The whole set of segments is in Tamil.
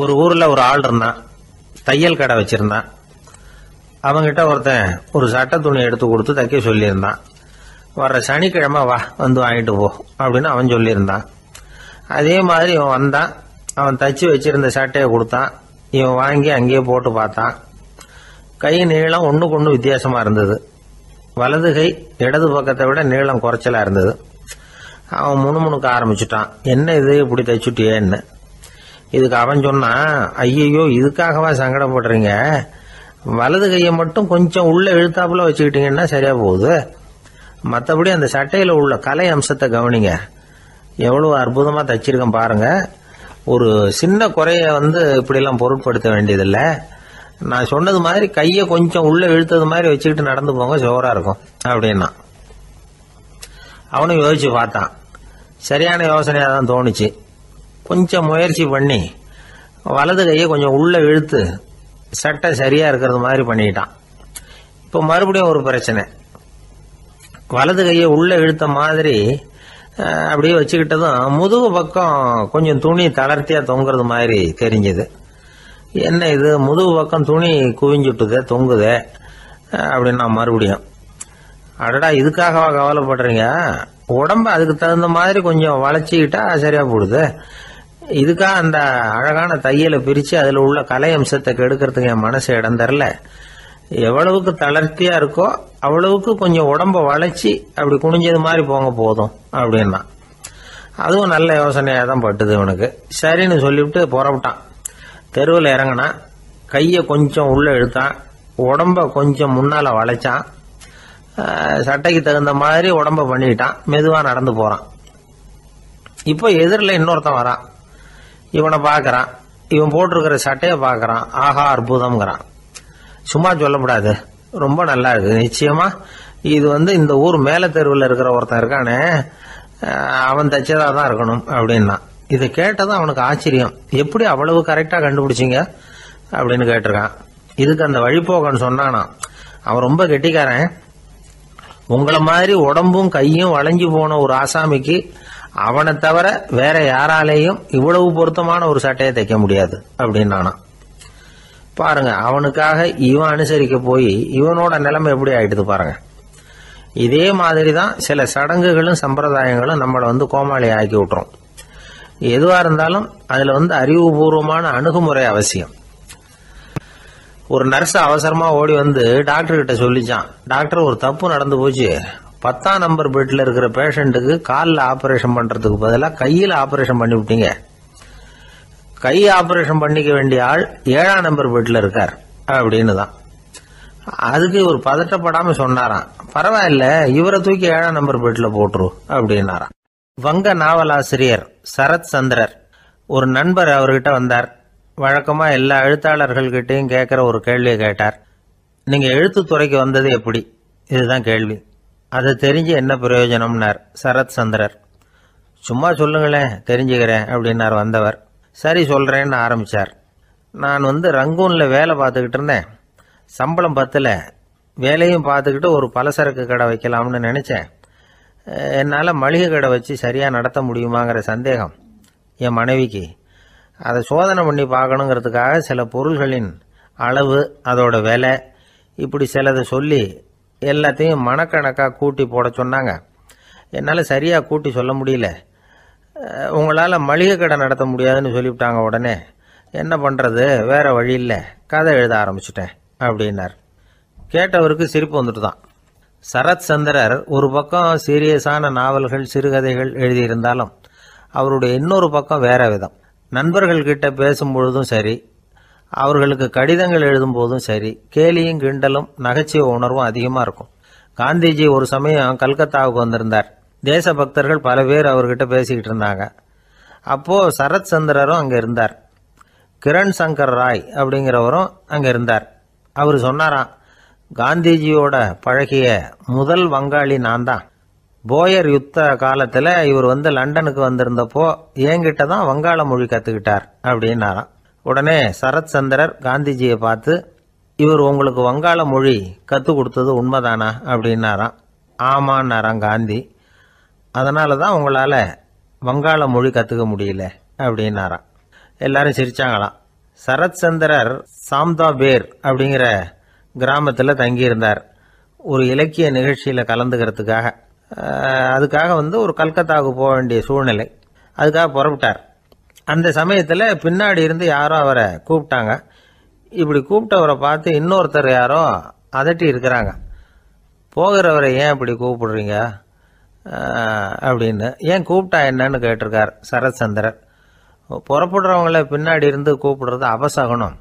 ஒரு ஊர்ல ஒரு ஆள் இருந்தான். தையல் கடை வச்சிருந்தான். அவங்கிட்ட ஒருத்தன் ஒரு சட்டை துணி எடுத்து கொடுத்து தைக்க சொல்லியிருந்தான். வர்ற சனிக்கிழமை வா வந்து வாங்கிட்டு போ அப்படின்னு அவன் சொல்லியிருந்தான். அதே மாதிரி இவன் வந்தான். அவன் தச்சு வச்சிருந்த சட்டையை கொடுத்தான். இவன் வாங்கி அங்கேயே போட்டு பார்த்தான். கை நீளம் ஒண்ணுக்கு ஒண்ணு வித்தியாசமா இருந்தது. வலது கை இடது பக்கத்தை விட நீளம் குறைச்சலா இருந்தது. அவன் முணுமுணுக்க ஆரம்பிச்சுட்டான். என்ன இது இப்படி தைச்சுட்டியேன்னு. இதுக்கு அவன் சொன்னான், ஐயோ இதுக்காகவா சங்கடப்படுறீங்க, வலது கையை மட்டும் கொஞ்சம் உள்ள இழுத்தாப்புல வச்சுக்கிட்டீங்கன்னா சரியா போகுது. மற்றபடி அந்த சட்டையில உள்ள கலை அம்சத்தை கவனிங்க, எவ்வளவு அற்புதமா தைச்சிருக்கேன் பாருங்க. ஒரு சின்ன குறைய இப்படிலாம் பொருட்படுத்த வேண்டியதில்லை. நான் சொன்னது மாதிரி கையை கொஞ்சம் உள்ள இழுத்தது மாதிரி வச்சுக்கிட்டு நடந்து போங்க, ஜோரா இருக்கும் அப்படின்னா. அவனும் யோசிச்சு பார்த்தான். சரியான யோசனையா தான் தோணுச்சு. கொஞ்சம் முயற்சி பண்ணி வலது கையை கொஞ்சம் உள்ள இழுத்து சட்டை சரியா இருக்கிறது மாதிரி பண்ணிட்டான். இப்போ மறுபடியும் ஒரு பிரச்சனை. வலது கையை உள்ள இழுத்த மாதிரி அப்படியே வச்சுக்கிட்டதும் முதுகு பக்கம் கொஞ்சம் துணி தளர்த்தியா தொங்குறது மாதிரி தெரிஞ்சது. என்ன இது, முதுகு பக்கம் துணி குவிஞ்சுட்டுதே தொங்குதே அப்படின்னா மறுபடியும், அடடா இதுக்காகவா கவலைப்படுறீங்க, உடம்ப அதுக்கு தகுந்த மாதிரி கொஞ்சம் வளைச்சிக்கிட்டா சரியா போடுது. இதுக்காக அந்த அழகான தையலை பிரிச்சு அதுல உள்ள கலை அம்சத்தை கெடுக்கிறதுக்கு என் மனசு இடம் தரல. எவ்வளவுக்கு தளர்த்தியா இருக்கோ அவ்வளவுக்கு கொஞ்சம் உடம்ப வளைச்சி அப்படி குனிஞ்சது மாதிரி போங்க போதும் அப்படின்னா. அதுவும் நல்ல யோசனையா தான் பட்டுது இவனுக்கு. சரின்னு சொல்லிவிட்டு புறப்பட்டான். தெருவில் இறங்கினான். கையை கொஞ்சம் உள்ள இழுத்தான். உடம்ப கொஞ்சம் முன்னால வளைச்சான். சட்டைக்கு தகுந்த மாதிரி உடம்ப பண்ணிட்டான். மெதுவா நடந்து போறான். இப்போ எதிரில் இன்னொருத்தன் வரான். இவனை பாக்குறான். இவன் போட்டிருக்கிற சட்டையை பாக்குறான். ஆஹா அற்புதம்ங்கிறான். சும்மா சொல்லப்படாது, ரொம்ப நல்லா இருக்கு நிச்சயமா. இது இந்த ஊர் மேல தெருவில் இருக்கிற ஒருத்தன் இருக்கானே, அவன் தைச்சதா தான் இருக்கணும் அப்படின்னா. இதை கேட்டதும் அவனுக்கு ஆச்சரியம். எப்படி அவ்வளவு கரெக்டா கண்டுபிடிச்சிங்க அப்படின்னு கேட்டிருக்கான். இதுக்கு அந்த வழிபோக்கன்னு சொன்னானா, அவன் ரொம்ப கெட்டிக்காரன். உங்களை மாதிரி உடம்பும் கையும் வளைஞ்சு போன ஒரு ஆசாமிக்கு அவனை தவிர வேற யாராலேயும் இவ்வளவு பொருத்தமான ஒரு சட்டையை தைக்க முடியாது அப்படின்னானா. பாருங்க, அவனுக்காக இவன் அனுசரிக்க போய் இவனோட நிலைமை எப்படி ஆயிடுது பாருங்க. இதே மாதிரிதான் சில சடங்குகளும் சம்பிரதாயங்களும் நம்மளை கோமாளி ஆக்கி விட்டுரும். எதுவா இருந்தாலும் அதுல அறிவுபூர்வமான அணுகுமுறை அவசியம். ஒரு நர்ஸ் அவசரமா ஓடி டாக்டர் கிட்ட சொல்லிச்சான், டாக்டர் ஒரு தப்பு நடந்து போச்சு, 10ஆம் நம்பர் பெட்ல இருக்கிற பேஷண்ட்டுக்கு காலில் ஆபரேஷன் பண்றதுக்கு பதிலாக கையில் ஆபரேஷன் பண்ணி விட்டீங்க. கை ஆபரேஷன் பண்ணிக்க வேண்டிய ஆள் 7ஆம் நம்பர் பெட்ல இருக்கார் அப்படின்னு தான். அதுக்கு ஒரு பதட்டப்படாம சொன்னாராம், பரவாயில்ல இவரை தூக்கி 7ஆம் நம்பர் பெட்ல போட்டுரு அப்படின்னாராம். வங்க நாவலாசிரியர் சரத் சந்திரர் ஒரு நண்பர் அவர்கிட்ட வந்தார். வழக்கமா எல்லா எழுத்தாளர்கள்கிட்டையும் கேட்கிற ஒரு கேள்வியை கேட்டார். நீங்க எழுத்துத்துறைக்கு வந்தது எப்படி, இதுதான் கேள்வி. அதை தெரிஞ்சு என்ன பிரயோஜனம்னார் சரத் சந்திரர். சும்மா சொல்லுங்களேன் தெரிஞ்சுக்கிறேன் அப்படின்னார் வந்தவர். சரி சொல்றேன்னு ஆரம்பிச்சார். நான் ரங்கூன்ல வேலை பார்த்துக்கிட்டு இருந்தேன். சம்பளம் பத்தல. வேலையும் பார்த்துக்கிட்டு ஒரு பலசரக்கு கடை வைக்கலாம்னு நினைச்சேன். என்னால் மளிகை கடை வச்சு சரியா நடத்த முடியுமாங்கிற சந்தேகம் என் மனைவிக்கு. அதை சோதனை பண்ணி பார்க்கணுங்கிறதுக்காக சில பொருள்களின் அளவு, அதோட விலை, இப்படி சிலதை சொல்லி எல்லாத்தையும் மனக்கணக்காக கூட்டி போட சொன்னாங்க. என்னால் சரியாக கூட்டி சொல்ல முடியல. உங்களால் மளிகை கடை நடத்த முடியாதுன்னு சொல்லிவிட்டாங்க. உடனே என்ன பண்ணுறது, வேற வழி இல்லை, கதை எழுத ஆரம்பிச்சிட்டேன் அப்படின்னார். கேட்டவருக்கு சிரிப்பு வந்துட்டு தான். சரத் சந்திரர் ஒரு பக்கம் சீரியஸான நாவல்கள் சிறுகதைகள் எழுதியிருந்தாலும் அவருடைய இன்னொரு பக்கம் வேற விதம். நண்பர்கள்கிட்ட பேசும்பொழுதும் சரி, அவர்களுக்கு கடிதங்கள் எழுதும் போதும் சரி, கேலியும் கிண்டலும் நகைச்சுவை உணர்வும் அதிகமாக இருக்கும். காந்திஜி ஒரு சமயம் கல்கத்தாவுக்கு வந்திருந்தார். தேசபக்தர்கள் பல பேர் அவர்கிட்ட பேசிக்கிட்டு இருந்தாங்க. அப்போ சரத் சந்திரரும் அங்கே இருந்தார். கிரண் சங்கர் ராய் அப்படிங்கிறவரும் அங்கே இருந்தார். அவர் சொன்னாராம், காந்திஜியோட பழகிய முதல் வங்காளி நான் தான். போயர் யுத்த காலத்தில் இவர் லண்டனுக்கு வந்திருந்தப்போ என்கிட்ட தான் வங்காள மொழி கற்றுக்கிட்டார் அப்படின்னாராம். உடனே சரத் சந்திரர் காந்திஜியை பார்த்து, இவர் உங்களுக்கு வங்காள மொழி கற்றுக் கொடுத்தது உண்மைதானா அப்படின்னாராம். ஆமான்னாராம் காந்தி. அதனால தான் உங்களால் வங்காள மொழி கற்றுக்க முடியல அப்படின்னாராம். எல்லாரும் சிரிச்சாங்களாம். சரத்சந்திரர் சாம்தாபேர் அப்படிங்கிற கிராமத்தில் தங்கியிருந்தார். ஒரு இலக்கிய நிகழ்ச்சியில் கலந்துக்கிறதுக்காக. அதுக்காக ஒரு கல்கத்தாவுக்கு போக வேண்டிய சூழ்நிலை. அதுக்காக புறப்பட்டார். அந்த சமயத்தில் பின்னாடி இருந்து யாரோ அவரை கூப்பிட்டாங்க. இப்படி கூப்பிட்டவரை பார்த்து இன்னொருத்தர் யாரோ அதட்டி இருக்கிறாங்க. போகிறவரை ஏன் இப்படி கூப்பிடுறீங்க அப்படின்னு. ஏன் கூப்பிட்டா என்னன்னு கேட்டிருக்கார் சரத்சந்திரர். புறப்படுறவங்கள பின்னாடி இருந்து கூப்பிடுறது அபசகனம்,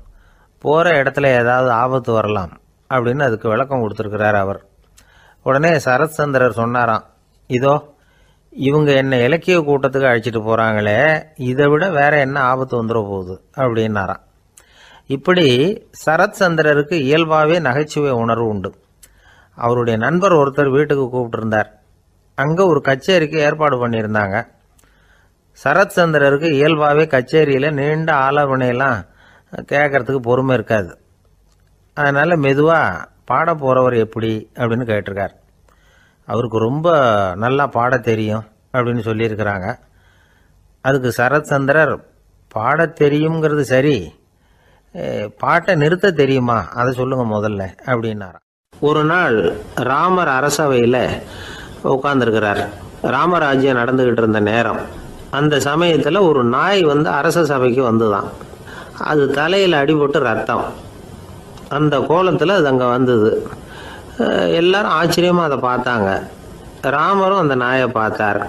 போகிற இடத்துல ஏதாவது ஆபத்து வரலாம் அப்படின்னு அதுக்கு விளக்கம் கொடுத்துருக்கிறார் அவர். உடனே சரத்சந்திரர் சொன்னாராம், இதோ இவங்க என்ன இலக்கிய கூட்டத்துக்கு அழைச்சிட்டு போகிறாங்களே, இதை விட வேற என்ன ஆபத்து வந்துட போகுது அப்படின்னாராம். இப்படி சரத்சந்திரருக்கு இயல்பாகவே நகைச்சுவை உணர்வு உண்டு. அவருடைய நண்பர் ஒருத்தர் வீட்டுக்கு கூப்பிட்டுருந்தார். அங்கே ஒரு கச்சேரிக்கு ஏற்பாடு பண்ணியிருந்தாங்க. சரத்சந்திரருக்கு இயல்பாகவே கச்சேரியில் நீண்ட ஆலோசனையெல்லாம் கேட்கறதுக்கு பொறுமை இருக்காது. அதனால் மெதுவாக பாட போகிறவர் எப்படி அப்படின்னு கேட்டிருக்கார். அவருக்கு ரொம்ப நல்லா பாட தெரியும் அப்படின்னு சொல்லியிருக்கிறாங்க. அதுக்கு சரத்சந்திரர், பாட தெரியுங்கிறது சரி, பாட்டை நிறுத்த தெரியுமா அதை சொல்லுங்க முதல்ல அப்படின்னாராம். ஒரு நாள் ராமர் அரசவையில் உட்கார்ந்துருக்கிறார். ராமராஜ்யம் நடந்துகிட்டு இருந்த நேரம். அந்த சமயத்தில் ஒரு நாய் அரச சபைக்கு வந்துதான். அது தலையில் அடிபட்டு ரத்தம். அந்த கோலத்தில் அது அங்கே வந்தது. எல்லாரும் ஆச்சரியமாக அதை பார்த்தாங்க. ராமரும் அந்த நாயை பார்த்தார்.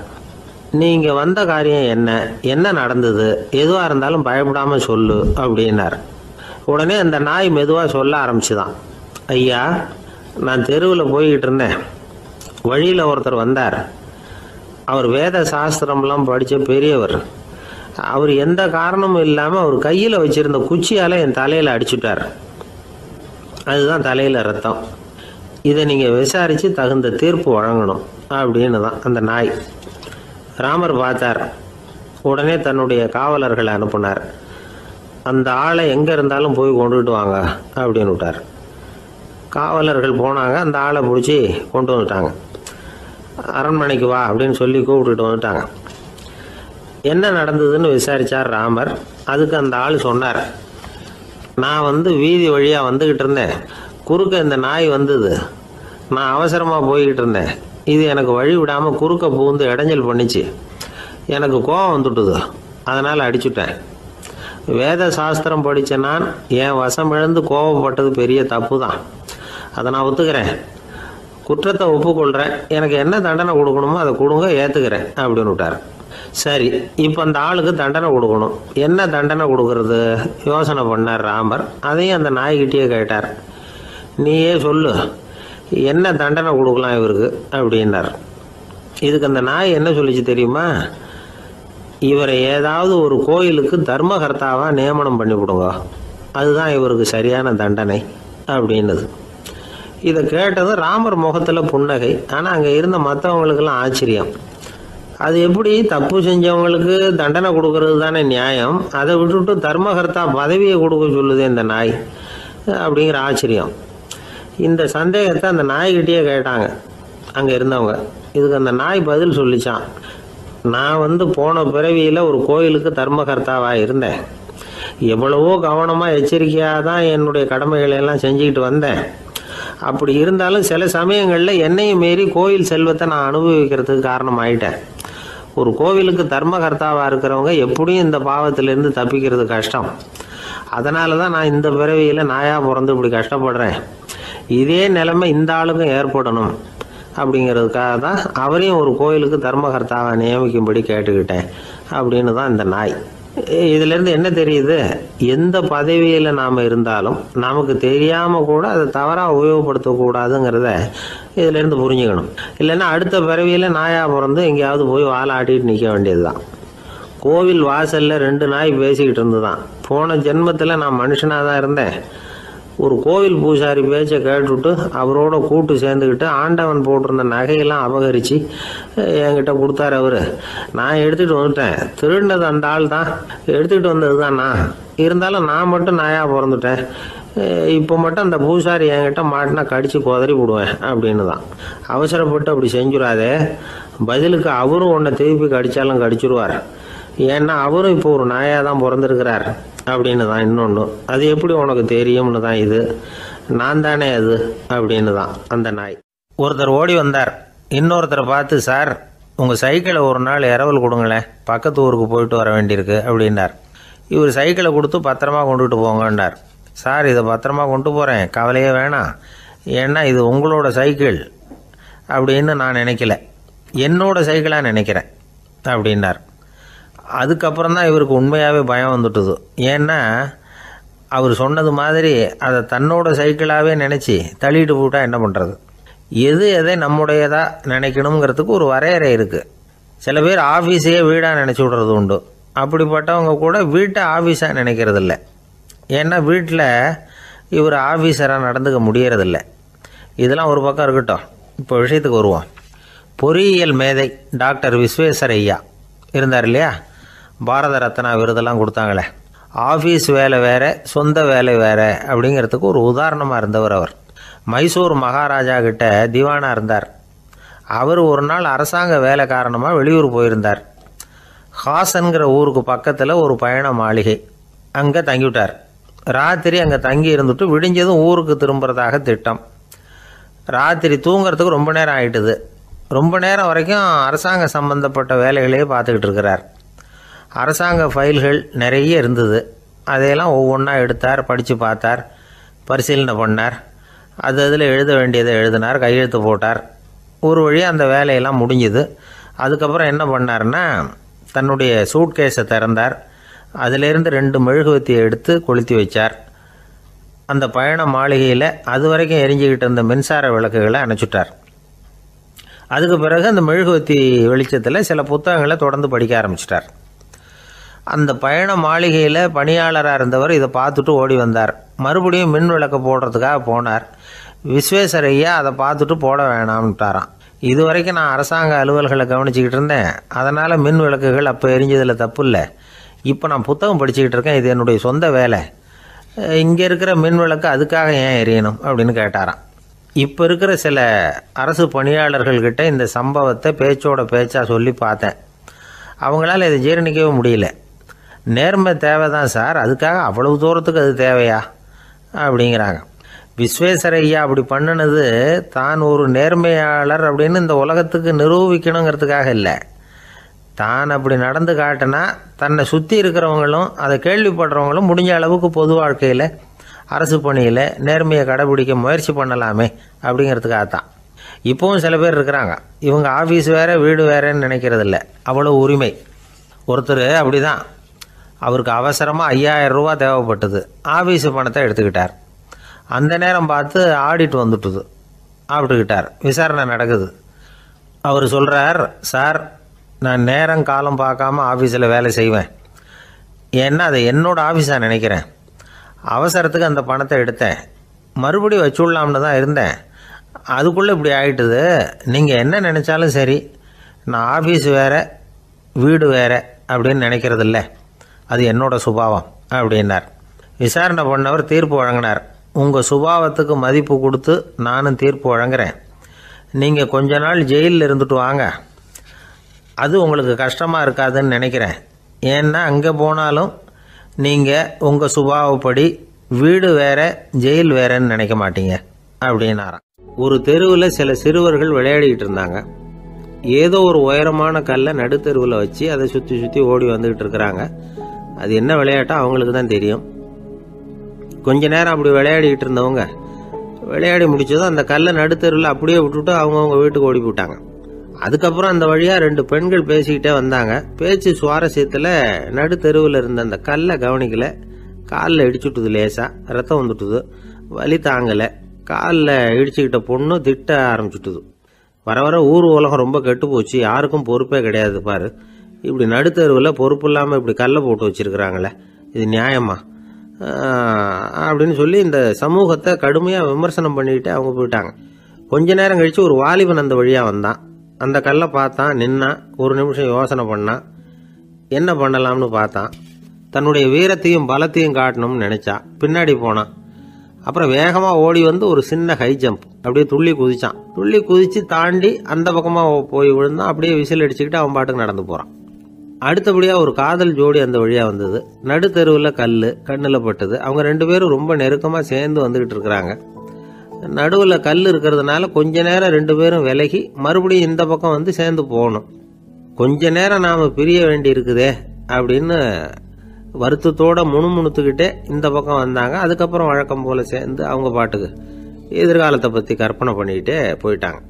நீங்கள் வந்த காரியம் என்ன, என்ன நடந்தது, எதுவாக இருந்தாலும் பயப்படாமல் சொல்லு அப்படின்னார். உடனே அந்த நாய் மெதுவாக சொல்ல ஆரம்பிச்சுதான். ஐயா, நான் தெருவில் போய்கிட்டு இருந்தேன். வழியில் ஒருத்தர் வந்தார். அவர் வேத சாஸ்திரம்லாம் படித்த பெரியவர். அவர் எந்த காரணமும் இல்லாமல் அவர் கையில் வச்சிருந்த குச்சியால் என் தலையில் அடிச்சுட்டார். அதுதான் தலையில் ரத்தம். இதை நீங்கள் விசாரித்து தகுந்த தீர்ப்பு வழங்கணும் அப்படின்னு தான் அந்த நாய். ராமர் பார்த்தார். உடனே தன்னுடைய காவலர்களை அனுப்புனார். அந்த ஆளை எங்கே இருந்தாலும் போய் கொண்டுகிட்டு வாங்க அப்படின்னு விட்டார். காவலர்கள் போனாங்க. அந்த ஆளை பிடிச்சி கொண்டு வந்துட்டாங்க. அரண்மனைக்கு வா அப்படின்னு சொல்லி கூப்பிட்டுட்டு வந்துட்டாங்க. என்ன நடந்ததுன்னு விசாரித்தார் ராமர். அதுக்கு அந்த ஆள் சொன்னார், நான் வீதி வழியாக வந்துக்கிட்டு இருந்தேன். குறுக்க இந்த நாய் வந்தது. நான் அவசரமாக போய்கிட்டு இருந்தேன். இது எனக்கு வழி விடாமல் குறுக்க பூந்து இடைஞ்சல் பண்ணிச்சு. எனக்கு கோபம் வந்துட்டுது. அதனால் அடிச்சுட்டேன். வேத சாஸ்திரம் படித்த நான் என் வசம் இழந்து கோபப்பட்டது பெரிய தப்பு தான். அதை நான் ஒத்துக்கிறேன். குற்றத்தை ஒப்புக்கொள்கிறேன். எனக்கு என்ன தண்டனை கொடுக்கணுமோ அதை கொடுங்க, ஏற்றுக்கிறேன் அப்படின்னு விட்டார். சரி, இப்போ அந்த ஆளுக்கு தண்டனை கொடுக்கணும். என்ன தண்டனை கொடுக்கறது யோசனை பண்ணார் ராமர். அதையும் அந்த நாய்கிட்டே கேட்டார். நீயே சொல்லு, என்ன தண்டனை கொடுக்கலாம் இவருக்கு அப்படின்னார். இதுக்கு அந்த நாய் என்ன சொல்லிச்சு தெரியுமா? இவரை ஏதாவது ஒரு கோயிலுக்கு தர்மகர்த்தாவாக நியமனம் பண்ணி விடுங்க, அதுதான் இவருக்கு சரியான தண்டனை அப்படின்னது. இதை கேட்டது ராமர் முகத்தில் புன்னகை. ஆனால் அங்கே இருந்த மற்றவங்களுக்கெல்லாம் ஆச்சரியம். அது எப்படி, தப்பு செஞ்சவங்களுக்கு தண்டனை கொடுக்கறது தானே நியாயம், அதை விட்டுவிட்டு தர்மகர்த்தா பதவியை கொடுக்க சொல்லுது இந்த நாய் அப்படிங்கிற ஆச்சரியம். இந்த சந்தேகத்தை அந்த நாய்கிட்டே கேட்டாங்க அங்கே இருந்தவங்க. இதுக்கு அந்த நாய் பதில் சொல்லிச்சான். நான் போன பிறவியில் ஒரு கோயிலுக்கு தர்மகர்த்தாவாக இருந்தேன். எவ்வளவோ கவனமாக எச்சரிக்கையாக தான் என்னுடைய கடமைகளை எல்லாம் செஞ்சுக்கிட்டு வந்தேன். அப்படி இருந்தாலும் சில சமயங்களில் என்னையும் மீறி கோயில் செல்வத்தை நான் அனுபவிக்கிறதுக்கு காரணம் ஆயிட்டேன். ஒரு கோவிலுக்கு தர்மகர்த்தாவாக இருக்கிறவங்க எப்படியும் இந்த பாவத்திலேருந்து தப்பிக்கிறது கஷ்டம். அதனால தான் நான் இந்த பிறவியில் நாயாக பிறந்து இப்படி கஷ்டப்படுறேன். இதே நிலைமை இந்த ஆளுக்கும் ஏற்படணும் அப்படிங்கிறதுக்காக தான் அவரையும் ஒரு கோயிலுக்கு தர்மகர்த்தாவை நியமிக்கும்படி கேட்டுக்கிட்டேன் அப்படின்னு தான் இந்த நாய். இதிலேருந்து என்ன தெரியுது? எந்த பதவியில் நாம் இருந்தாலும் நமக்கு தெரியாமல் கூட அதை தவறாக உபயோகப்படுத்தக்கூடாதுங்கிறத இதிலேருந்து புரிஞ்சுக்கணும். இல்லைன்னா அடுத்த பிறவியில் நாயாக பிறந்து எங்கேயாவது போய் வாழை ஆட்டிட்டு நிற்க வேண்டியது தான். கோவில் வாசலில் 2 நாய் பேசிக்கிட்டு இருந்துதான். போன ஜென்மத்தில் நான் மனுஷனாக தான் இருந்தேன். ஒரு கோவில் பூசாரி பேச்சை கேட்டுவிட்டு அவரோட கூட்டு சேர்ந்துக்கிட்டு ஆண்டவன் போட்டிருந்த நகையெல்லாம் அபகரித்து என்கிட்ட கொடுத்தாரு அவர். நான் எடுத்துகிட்டு வந்துட்டேன். திருடினது அந்த ஆள் தான், எடுத்துக்கிட்டு வந்தது தான் நான். இருந்தாலும் நான் மட்டும் நாயாக பிறந்துட்டேன். இப்போ மட்டும் அந்த பூசாரி என்கிட்ட மாட்டினா கடித்து குதறி விடுவேன் அப்படின்னு தான். அவசரப்பட்டு அப்படி செஞ்சுடாதே. பதிலுக்கு அவரும் உன்னை திருப்பி கடித்தாலும் கடிச்சிருவார். ஏன்னா அவரும் இப்போ ஒரு நாயாக தான் பிறந்திருக்கிறார் அப்படின்னு தான் இன்னொன்று. அது எப்படி உனக்கு தெரியும்னு தான் இது. நான் தானே அது அப்படின்னு தான் அந்த நாய். ஒருத்தர் ஓடி வந்தார். இன்னொருத்தரை பார்த்து, சார் உங்கள் சைக்கிளை ஒரு நாள் இரவல் கொடுங்களேன், பக்கத்து ஊருக்கு போயிட்டு வர வேண்டியிருக்கு அப்படின்னார். இவர் சைக்கிளை கொடுத்து பத்திரமா கொண்டுட்டு போங்கன்னார். சார் இதை பத்திரமா கொண்டு போகிறேன், கவலையே வேணாம், ஏன்னா இது உங்களோட சைக்கிள் அப்படின்னு நான் நினைக்கல, என்னோட சைக்கிளாக நினைக்கிறேன் அப்படின்னார். அதுக்கப்புறம் தான் இவருக்கு உண்மையாகவே பயம் வந்துட்டுது. ஏன்னா அவர் சொன்னது மாதிரி அதை தன்னோட சைக்கிளாகவே நினச்சி தள்ளிட்டு போட்டால் என்ன பண்ணுறது? எது எதை நம்முடையதாக நினைக்கணுங்கிறதுக்கு ஒரு வரையறை இருக்குது. சில பேர் ஆஃபீஸையே வீடாக நினச்சி விடுறது உண்டு. அப்படிப்பட்டவங்க கூட வீட்டை ஆஃபீஸாக நினைக்கிறது இல்லை. ஏன்னா வீட்டில் இவர் ஆஃபீஸராக நடந்துக்க முடியறதில்ல. இதெல்லாம் ஒரு பக்கம் இருக்கட்டும், இப்போ விஷயத்துக்கு வருவோம். பொறியியல் மேதை டாக்டர் விஸ்வேஸ்வரய்யா இருந்தார் இல்லையா, பாரத ரத்னா விருதெல்லாம் கொடுத்தாங்களே. ஆஃபீஸ் வேலை வேறு, சொந்த வேலை வேறு அப்படிங்கிறதுக்கு ஒரு உதாரணமாக இருந்தவர் அவர். மைசூர் மகாராஜா கிட்ட திவானாக இருந்தார். அவர் ஒரு நாள் அரசாங்க வேலை காரணமாக வெளியூர் போயிருந்தார். ஹாசன்கிற ஊருக்கு பக்கத்தில் ஒரு பயண மாளிகை, அங்கே தங்கிவிட்டார். ராத்திரி அங்கே தங்கி இருந்துட்டு விடிஞ்சதும் ஊருக்கு திரும்புறதாக திட்டம். ராத்திரி தூங்கிறதுக்கு ரொம்ப நேரம் ஆகிட்டுது. ரொம்ப நேரம் வரைக்கும் அரசாங்க சம்பந்தப்பட்ட வேலைகளையே பார்த்துக்கிட்டு இருக்கிறார். அரசாங்க ஃபைல்கள் நிறைய இருந்தது. அதையெல்லாம் ஒவ்வொன்றா எடுத்தார், படித்து பார்த்தார், பரிசீலனை பண்ணார். அதில் எழுத வேண்டியதை எழுதினார், கையெழுத்து போட்டார். ஒரு வழியாக அந்த வேலையெல்லாம் முடிஞ்சுது. அதுக்கப்புறம் என்ன பண்ணார்னா, தன்னுடைய சூட்கேஸை திறந்தார். அதிலிருந்து 2 மெழுகுவத்தியை எடுத்து கொளுத்தி வச்சார். அந்த பயண மாளிகையில் அது வரைக்கும் எரிஞ்சிக்கிட்டு இருந்த மின்சார விளக்குகளை அணைச்சுட்டார். அதுக்கு பிறகு அந்த மெழுகுவத்தி வெளிச்சத்தில் சில புத்தகங்களை தொடர்ந்து படிக்க ஆரம்பிச்சிட்டார். அந்த பயண மாளிகையில் பணியாளராக இருந்தவர் இதை பார்த்துட்டு ஓடி வந்தார். மறுபடியும் மின் விளக்கு போடுறதுக்காக போனார். விஸ்வேஸ்வரய்யா அதை பார்த்துட்டு போட வேணாம்ட்டாராம். இது வரைக்கும் நான் அரசாங்க அலுவல்களை கவனிச்சிக்கிட்டு இருந்தேன், அதனால் மின் விளக்குகள் அப்போ எரிஞ்சதில் தப்பு இல்லை. இப்போ நான் புத்தகம் படிச்சுக்கிட்டு இருக்கேன், இது என்னுடைய சொந்த வேலை, இங்கே இருக்கிற மின் விளக்கு அதுக்காக ஏன் எரியணும் அப்படின்னு கேட்டாராம். இப்போ இருக்கிற சில அரசு பணியாளர்கள்கிட்ட இந்த சம்பவத்தை பேச்சோட பேச்சாக சொல்லி பார்த்தேன். அவங்களால இதை ஜீரணிக்கவே முடியல. நேர்மை தேவை தான் சார், அதுக்காக அவ்வளவு தூரத்துக்கு அது தேவையா அப்படிங்கிறாங்க. விஸ்வேஸ்வரய்யா அப்படி பண்ணினது தான் ஒரு நேர்மையாளர் அப்படின்னு இந்த உலகத்துக்கு நிரூபிக்கணுங்கிறதுக்காக இல்லை. தான் அப்படி நடந்து காட்டினா தன்னை சுற்றி இருக்கிறவங்களும் அதை கேள்விப்படுறவங்களும் முடிஞ்ச அளவுக்கு பொது வாழ்க்கையில் அரசு பணியில் நேர்மையை கடைபிடிக்க முயற்சி பண்ணலாமே அப்படிங்கிறதுக்காகத்தான். இப்போவும் சில பேர் இருக்கிறாங்க, இவங்க ஆஃபீஸ் வேறு வீடு வேறேன்னு நினைக்கிறதில்ல, அவ்வளோ உரிமை. ஒருத்தர் அப்படி தான், அவருக்கு அவசரமாக 5000 ரூபா தேவைப்பட்டது. ஆஃபீஸு பணத்தை எடுத்துக்கிட்டார். அந்த நேரம் பார்த்து ஆடிட் வந்துட்டுது. ஆப்பிட்டுக்கிட்டார். விசாரணை நடக்குது. அவர் சொல்கிறார், சார் நான் நேரம் காலம் பார்க்காம ஆஃபீஸில் வேலை செய்வேன், ஏன்னா அதை என்னோடய ஆஃபீஸாக நினைக்கிறேன். அவசரத்துக்கு அந்த பணத்தை எடுத்தேன், மறுபடியும் வச்சுடலாம்னு தான் இருந்தேன், அதுக்குள்ளே இப்படி ஆகிட்டுது. நீங்கள் என்ன நினச்சாலும் சரி, நான் ஆஃபீஸ் வேறு வீடு வேறு அப்படின்னு நினைக்கிறதில்ல, அது என்னோட சுபாவம் அப்படின்னார். விசாரணை பண்ணவர் தீர்ப்பு வழங்கினார். உங்கள் சுபாவத்துக்கு மதிப்பு கொடுத்து நானும் தீர்ப்பு வழங்குறேன். நீங்கள் கொஞ்ச நாள் ஜெயிலில் இருந்துட்டு வாங்க, அது உங்களுக்கு கஷ்டமாக இருக்காதுன்னு நினைக்கிறேன். ஏன்னா அங்கே போனாலும் நீங்கள் உங்கள் சுபாவப்படி வீடு வேற ஜெயில் வேறன்னு நினைக்க மாட்டீங்க அப்படின்னாராம். ஒரு தெருவில் சில சிறுவர்கள் விளையாடிக்கிட்டு இருந்தாங்க. ஏதோ ஒரு உயரமான கல்லை நடுத்தெருவில் வச்சு அதை சுற்றி சுற்றி ஓடி வந்துக்கிட்டு இருக்கிறாங்க. அது என்ன விளையாட்டோ அவங்களுக்கு தான் தெரியும். கொஞ்ச நேரம் அப்படி விளையாடிக்கிட்டு இருந்தவங்க விளையாடி முடிச்சதும் அந்த கல்லை நடுத்தெருவில் அப்படியே விட்டுட்டு அவங்கவுங்க வீட்டுக்கு ஓடி போட்டாங்க. அதுக்கப்புறம் அந்த வழியாக 2 பெண்கள் பேசிக்கிட்டே வந்தாங்க. பேச்சு சுவாரஸ்யத்தில் நடுத்தெருவில் இருந்த அந்த கல்லை கவனிக்கல, காலில் இடிச்சுட்டுது, லேசாக ரத்தம் வந்துட்டுது, வலி தாங்கலை. காலில் இடிச்சுக்கிட்ட பொண்ணு திட்ட ஆரம்பிச்சுட்டுது. வர வர ஊர் உலகம் ரொம்ப கெட்டு போச்சு, யாருக்கும் பொறுப்பே கிடையாது பாரு, இப்படி நடுத்தெருவில் பொறுப்பு இல்லாமல் இப்படி கல்லை போட்டு வச்சிருக்கிறாங்களே, இது நியாயமா அப்படின்னு சொல்லி இந்த சமூகத்தை கடுமையாக விமர்சனம் பண்ணிக்கிட்டு அவங்க போயிட்டாங்க. கொஞ்ச நேரம் கழித்து ஒரு வாலிபன் அந்த வழியாக வந்தான். அந்த கல்லை பார்த்தான், நின்னான், ஒரு நிமிஷம் யோசனை பண்ணான், என்ன பண்ணலாம்னு பார்த்தான். தன்னுடைய வீரத்தையும் பலத்தையும் காட்டணும்னு நினைச்சான். பின்னாடி போனான். அப்புறம் வேகமாக ஓடி வந்து ஒரு சின்ன ஹை ஜம்ப் அப்படியே துள்ளி குதிச்சான். துள்ளி குதிச்சு தாண்டி அந்த பக்கமாக போய் விழுந்தான். அப்படியே விசில் அடிச்சுக்கிட்டு அவன் பாட்டுக்கு நடந்து போகிறான். அடுத்தபடியாக ஒரு காதல் ஜோடி அந்த வழியாக வந்தது. நடுத்தெருவில் கண்ணில் பட்டது. அவங்க 2 பேரும் ரொம்ப நெருக்கமாக சேர்ந்து வந்துக்கிட்டு இருக்கிறாங்க. நடுவில் கல் இருக்கிறதுனால கொஞ்ச நேரம் 2 பேரும் விலகி மறுபடியும் இந்த பக்கம் வந்து சேர்ந்து போகணும். கொஞ்ச நேரம் நாம் பிரிய வேண்டி இருக்குதே அப்படின்னு வருத்தத்தோட முணுமுணுத்துக்கிட்டே இந்த பக்கம் வந்தாங்க. அதுக்கப்புறம் வழக்கம் போல சேர்ந்து அவங்க பாட்டுக்கு எதிர்காலத்தை பற்றி கற்பனை பண்ணிக்கிட்டே போயிட்டாங்க.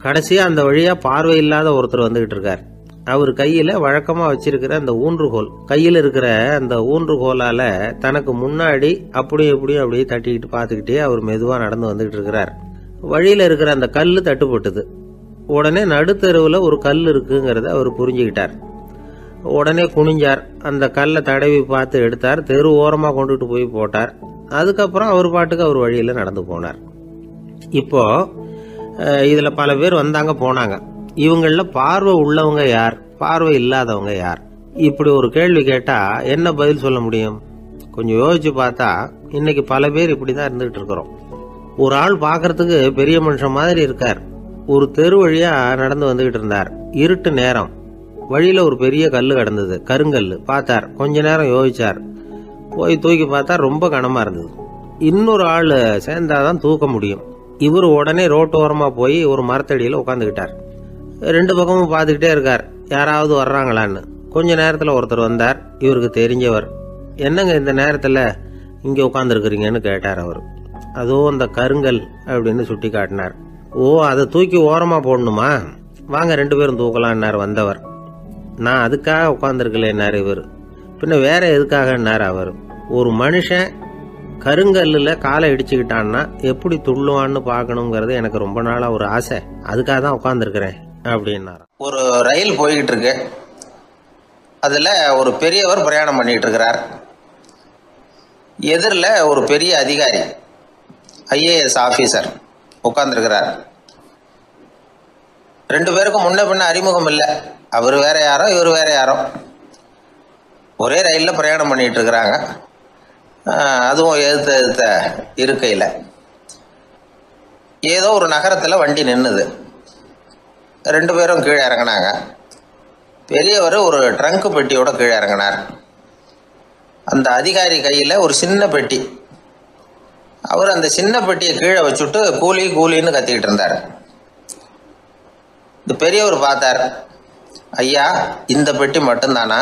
கடைசியாக அந்த வழியாக பார்வை இல்லாத ஒருத்தர் வந்துக்கிட்டு இருக்கார். அவர் கையில் வழக்கமாக வச்சிருக்கிற அந்த ஊன்றுகோல், கையில் இருக்கிற அந்த ஊன்றுகோலால் தனக்கு முன்னாடி அப்படியே அப்படியே தட்டிக்கிட்டு பார்த்துக்கிட்டே அவர் மெதுவாக நடந்து வந்துக்கிட்டு இருக்கிறார். வழியில் இருக்கிற அந்த கல் தட்டுப்பட்டுது. உடனே நடுத்தெருவில் ஒரு கல் இருக்குங்கிறத அவர் புரிஞ்சுக்கிட்டார். உடனே குனிஞ்சார். அந்த கல்லை தடவி பார்த்து எடுத்தார். தெரு ஓரமாக கொண்டுட்டு போய் போட்டார். அதுக்கப்புறம் அவர் பாட்டுக்கு அவர் வழியில் நடந்து போனார். இப்போ இதில் பல பேர் வந்தாங்க போனாங்க. இவங்களில் பார்வை உள்ளவங்க யார், பார்வை இல்லாதவங்க யார்? இப்படி ஒரு கேள்வி கேட்டால் என்ன பதில் சொல்ல முடியும்? கொஞ்சம் யோசிச்சு பார்த்தா இன்னைக்கு பல பேர் இப்படி தான் இருந்துகிட்டு இருக்கிறோம். ஒரு ஆள் பார்க்கறதுக்கு பெரிய மனுஷன் மாதிரி இருக்கார். ஒரு தெரு வழியாக நடந்து வந்துகிட்டு இருந்தார். இருட்டு நேரம். வழியில் ஒரு பெரிய கல் கிடந்தது, கருங்கல். பார்த்தார். கொஞ்ச நேரம் யோசிச்சார். போய் தூக்கி பார்த்தா ரொம்ப கனமாக இருந்தது. இன்னொரு ஆள் சேர்ந்தாதான் தூக்க முடியும். இவர் உடனே ரோட்டோரமாக போய் ஒரு மரத்தடியில் உட்காந்துக்கிட்டார். 2 பக்கமும் பார்த்துக்கிட்டே இருக்கார், யாராவது வர்றாங்களான்னு. கொஞ்ச நேரத்தில் ஒருத்தர் வந்தார். இவருக்கு தெரிஞ்சவர். என்னங்க இந்த நேரத்தில் இங்கே உட்காந்துருக்குறீங்கன்னு கேட்டார் அவர். அதோ அந்த கருங்கல் அப்படின்னு சுட்டி காட்டினார். ஓ, அதை தூக்கி ஓரமாக போடணுமா? வாங்க 2 பேரும் தூக்கலான்னார் வந்தவர். நான் அதுக்காக உட்காந்துருக்கலன்னார் இவர். பின்ன வேற எதுக்காகன்னார் அவர். ஒரு மனுஷன் கருங்கல்லில் காலை இடிச்சுக்கிட்டான்னா எப்படி துள்ளுவான்னு பார்க்கணுங்கிறது எனக்கு ரொம்ப நாளாக ஒரு ஆசை. அதுக்காக தான் உட்காந்துருக்கிறேன் அப்படின்னார். ஒரு ரயில் போய்கிட்டு இருக்கு. அதில் ஒரு பெரியவர் பிரயாணம் பண்ணிட்டு இருக்கிறார். எதிரில் ஒரு பெரிய அதிகாரி, ஐஏஎஸ் ஆஃபீஸர் உட்காந்துருக்கிறார். 2 பேருக்கும் முன்ன பின்ன அறிமுகம் இல்லை. அவர் வேற யாரோ, இவர் வேற யாரோ. ஒரே ரயிலில் பிரயாணம் பண்ணிட்டு இருக்கிறாங்க. அதுவும் எதிர்த்த இருக்கையில். ஏதோ ஒரு நகரத்தில் வண்டி நின்றுது. 2 பேரும் கீழே இறங்கினாங்க. பெரியவர் ஒரு ட்ரங்க் பெட்டியோட கீழே இறங்கினார். அந்த அதிகாரி கையில் ஒரு சின்ன பெட்டி. அவர் அந்த சின்ன பெட்டியை கீழே வச்சுட்டு கூலி கூலின்னு கத்திக்கிட்டு இருந்தார். இந்த பெரியவர் பார்த்தார். ஐயா, இந்த பெட்டி மட்டும்தானா,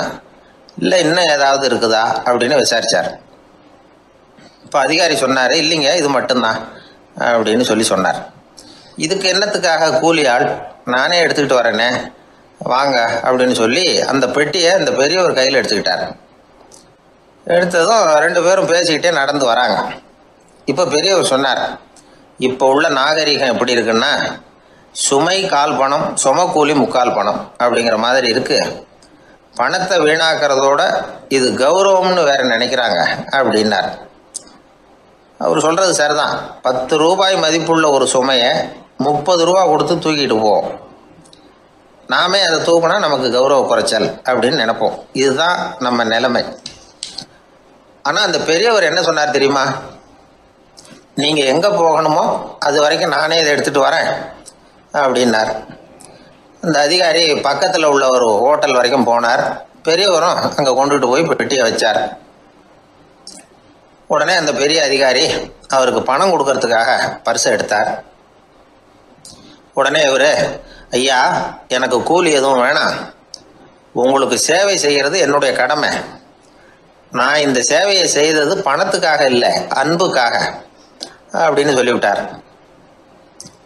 இல்லை இன்னும் ஏதாவது இருக்குதா அப்படின்னு விசாரிச்சார். இப்போ அதிகாரி சொன்னார், இல்லைங்க இது மட்டும்தான் அப்படின்னு சொன்னார். இதுக்கு என்னத்துக்காக கூலி ஆள், நானே எடுத்துக்கிட்டு வரேனே, வாங்க அப்படின்னு சொல்லி அந்த பெட்டியை இந்த பெரியவர் கையில் எடுத்துக்கிட்டார். எடுத்ததும் 2 பேரும் பேசிக்கிட்டே நடந்து வராங்க. இப்போ பெரியவர் சொன்னார், இப்போ உள்ள நாகரிகம் எப்படி இருக்குன்னா, சுமை கால் பணம், சுமக்கூலி முக்கால் பணம் அப்படிங்கிற மாதிரி இருக்கு. பணத்தை வீணாக்கிறதோட இது கௌரவம்னு வேற நினைக்கிறாங்க அப்படின்னார். அவர் சொல்றது சரிதான். 10 ரூபாய் மதிப்புள்ள ஒரு சுமையை 30 ரூபா கொடுத்து தூக்கிட்டு போவோம். நாமே அதை தூக்கினா நமக்கு கௌரவ குறைச்சல் அப்படின்னு நினைப்போம். இதுதான் நம்ம நிலைமை. ஆனால் அந்த பெரியவர் என்ன சொன்னார் தெரியுமா? நீங்கள் எங்கே போகணுமோ அது வரைக்கும் நானே இதை எடுத்துகிட்டு வரேன் அப்படின்னார். அந்த அதிகாரி பக்கத்தில் உள்ள ஒரு ஹோட்டல் வரைக்கும் போனார். பெரியவரும் அங்கே கொண்டுட்டு போய் பெட்டியை வச்சார். உடனே அந்த பெரிய அதிகாரி அவருக்கு பணம் கொடுக்கறதுக்காக பர்ஸை எடுத்தார். உடனே இவர், ஐயா எனக்கு கூலி எதுவும் வேணாம், உங்களுக்கு சேவை செய்கிறது என்னுடைய கடமை. நான் இந்த சேவையை செய்தது பணத்துக்காக இல்லை, அன்புக்காக அப்படின்னு சொல்லிவிட்டார்.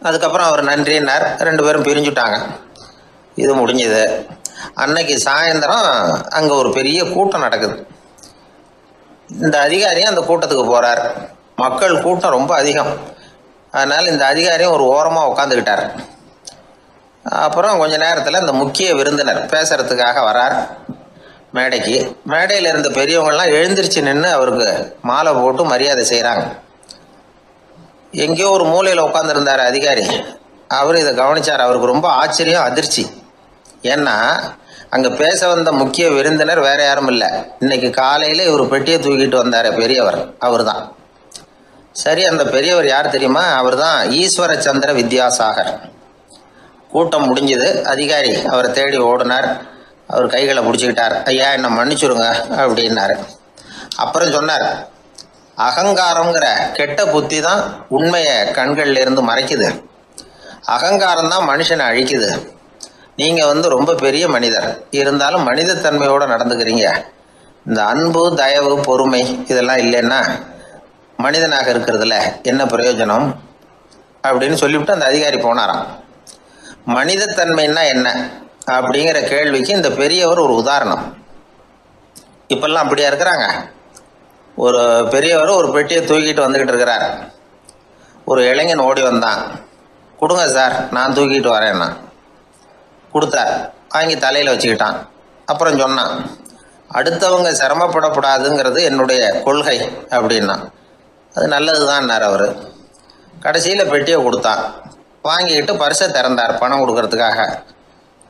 அதுக்கப்புறம் அவர் நன்றின்னார். 2 பேரும் பிரிஞ்சுட்டாங்க. இது முடிஞ்சது. அன்னைக்கு சாயந்தரம் அங்கே ஒரு பெரிய கூட்டம் நடக்குது. இந்த அதிகாரியும் அந்த கூட்டத்துக்கு போகிறார். மக்கள் கூட்டம் ரொம்ப அதிகம். அதனால் இந்த அதிகாரியும் ஒரு ஓரமாக உட்காந்துக்கிட்டார். அப்புறம் கொஞ்ச நேரத்தில் இந்த முக்கிய விருந்தினர் பேசுறதுக்காக வரார் மேடைக்கு. மேடையில் இருந்த பெரியவங்கள்லாம் எழுந்திரிச்சு நின்று அவருக்கு மாலை போட்டு மரியாதை செய்கிறாங்க. எங்கேயோ ஒரு மூலையில் உட்காந்துருந்தார் அதிகாரி. அவர் இதை கவனித்தார். அவருக்கு ரொம்ப ஆச்சரியம், அதிர்ச்சி. ஏன்னா அங்கே பேச வந்த முக்கிய விருந்தினர் வேற யாரும் இல்லை, இன்னைக்கு காலையில் இவர் பெட்டியை தூக்கிட்டு வந்தார் பெரியவர், அவர் தான். சரி, அந்த பெரியவர் யார் தெரியுமா? அவர் தான் ஈஸ்வர சந்திர வித்யாசாகர். கூட்டம் முடிஞ்சது. அதிகாரி அவரை தேடி ஓடினார். அவர் கைகளை பிடிச்சிக்கிட்டார். ஐயா என்னை மன்னிச்சுருங்க அப்படின்னாரு. அப்புறம் சொன்னார், அகங்காரங்கிற கெட்ட புத்தி தான் உண்மையை கண்கள்ல இருந்து மறைக்குது. அகங்காரம் தான் மனுஷனை அழிக்குது. நீங்கள் ரொம்ப பெரிய மனிதர், இருந்தாலும் மனிதத்தன்மையோடு நடந்துக்கிறீங்க. இந்த அன்பு, தயவு, பொறுமை இதெல்லாம் இல்லைன்னா மனிதனாக இருக்கிறதுல என்ன பிரயோஜனம் அப்படின்னு சொல்லிவிட்டு அந்த அதிகாரி போனாராம். மனிதத்தன்மைன்னா என்ன அப்படிங்கிற கேள்விக்கு இந்த பெரியவர் ஒரு உதாரணம். இப்பெல்லாம் அப்படியா இருக்கிறாங்க? ஒரு பெரியவர் ஒரு பெட்டியை தூக்கிட்டு வந்துக்கிட்டு இருக்கிறார். ஒரு இளைஞன் ஓடி வந்தான். கொடுங்க சார், நான் தூக்கிட்டு வரேன்னா. கொடுத்தார். வாங்கி தலையில் வச்சுக்கிட்டான். அப்புறம் சொன்னான், அடுத்தவங்க சிரமப்படக்கூடாதுங்கிறது என்னுடைய கொள்கை அப்படின்னா. அது நல்லது தான்னார் அவர். கடைசியில் பெட்டியை கொடுத்தான். வாங்கிக்கிட்டு பர்ஸை திறந்தார் பணம் கொடுக்கறதுக்காக.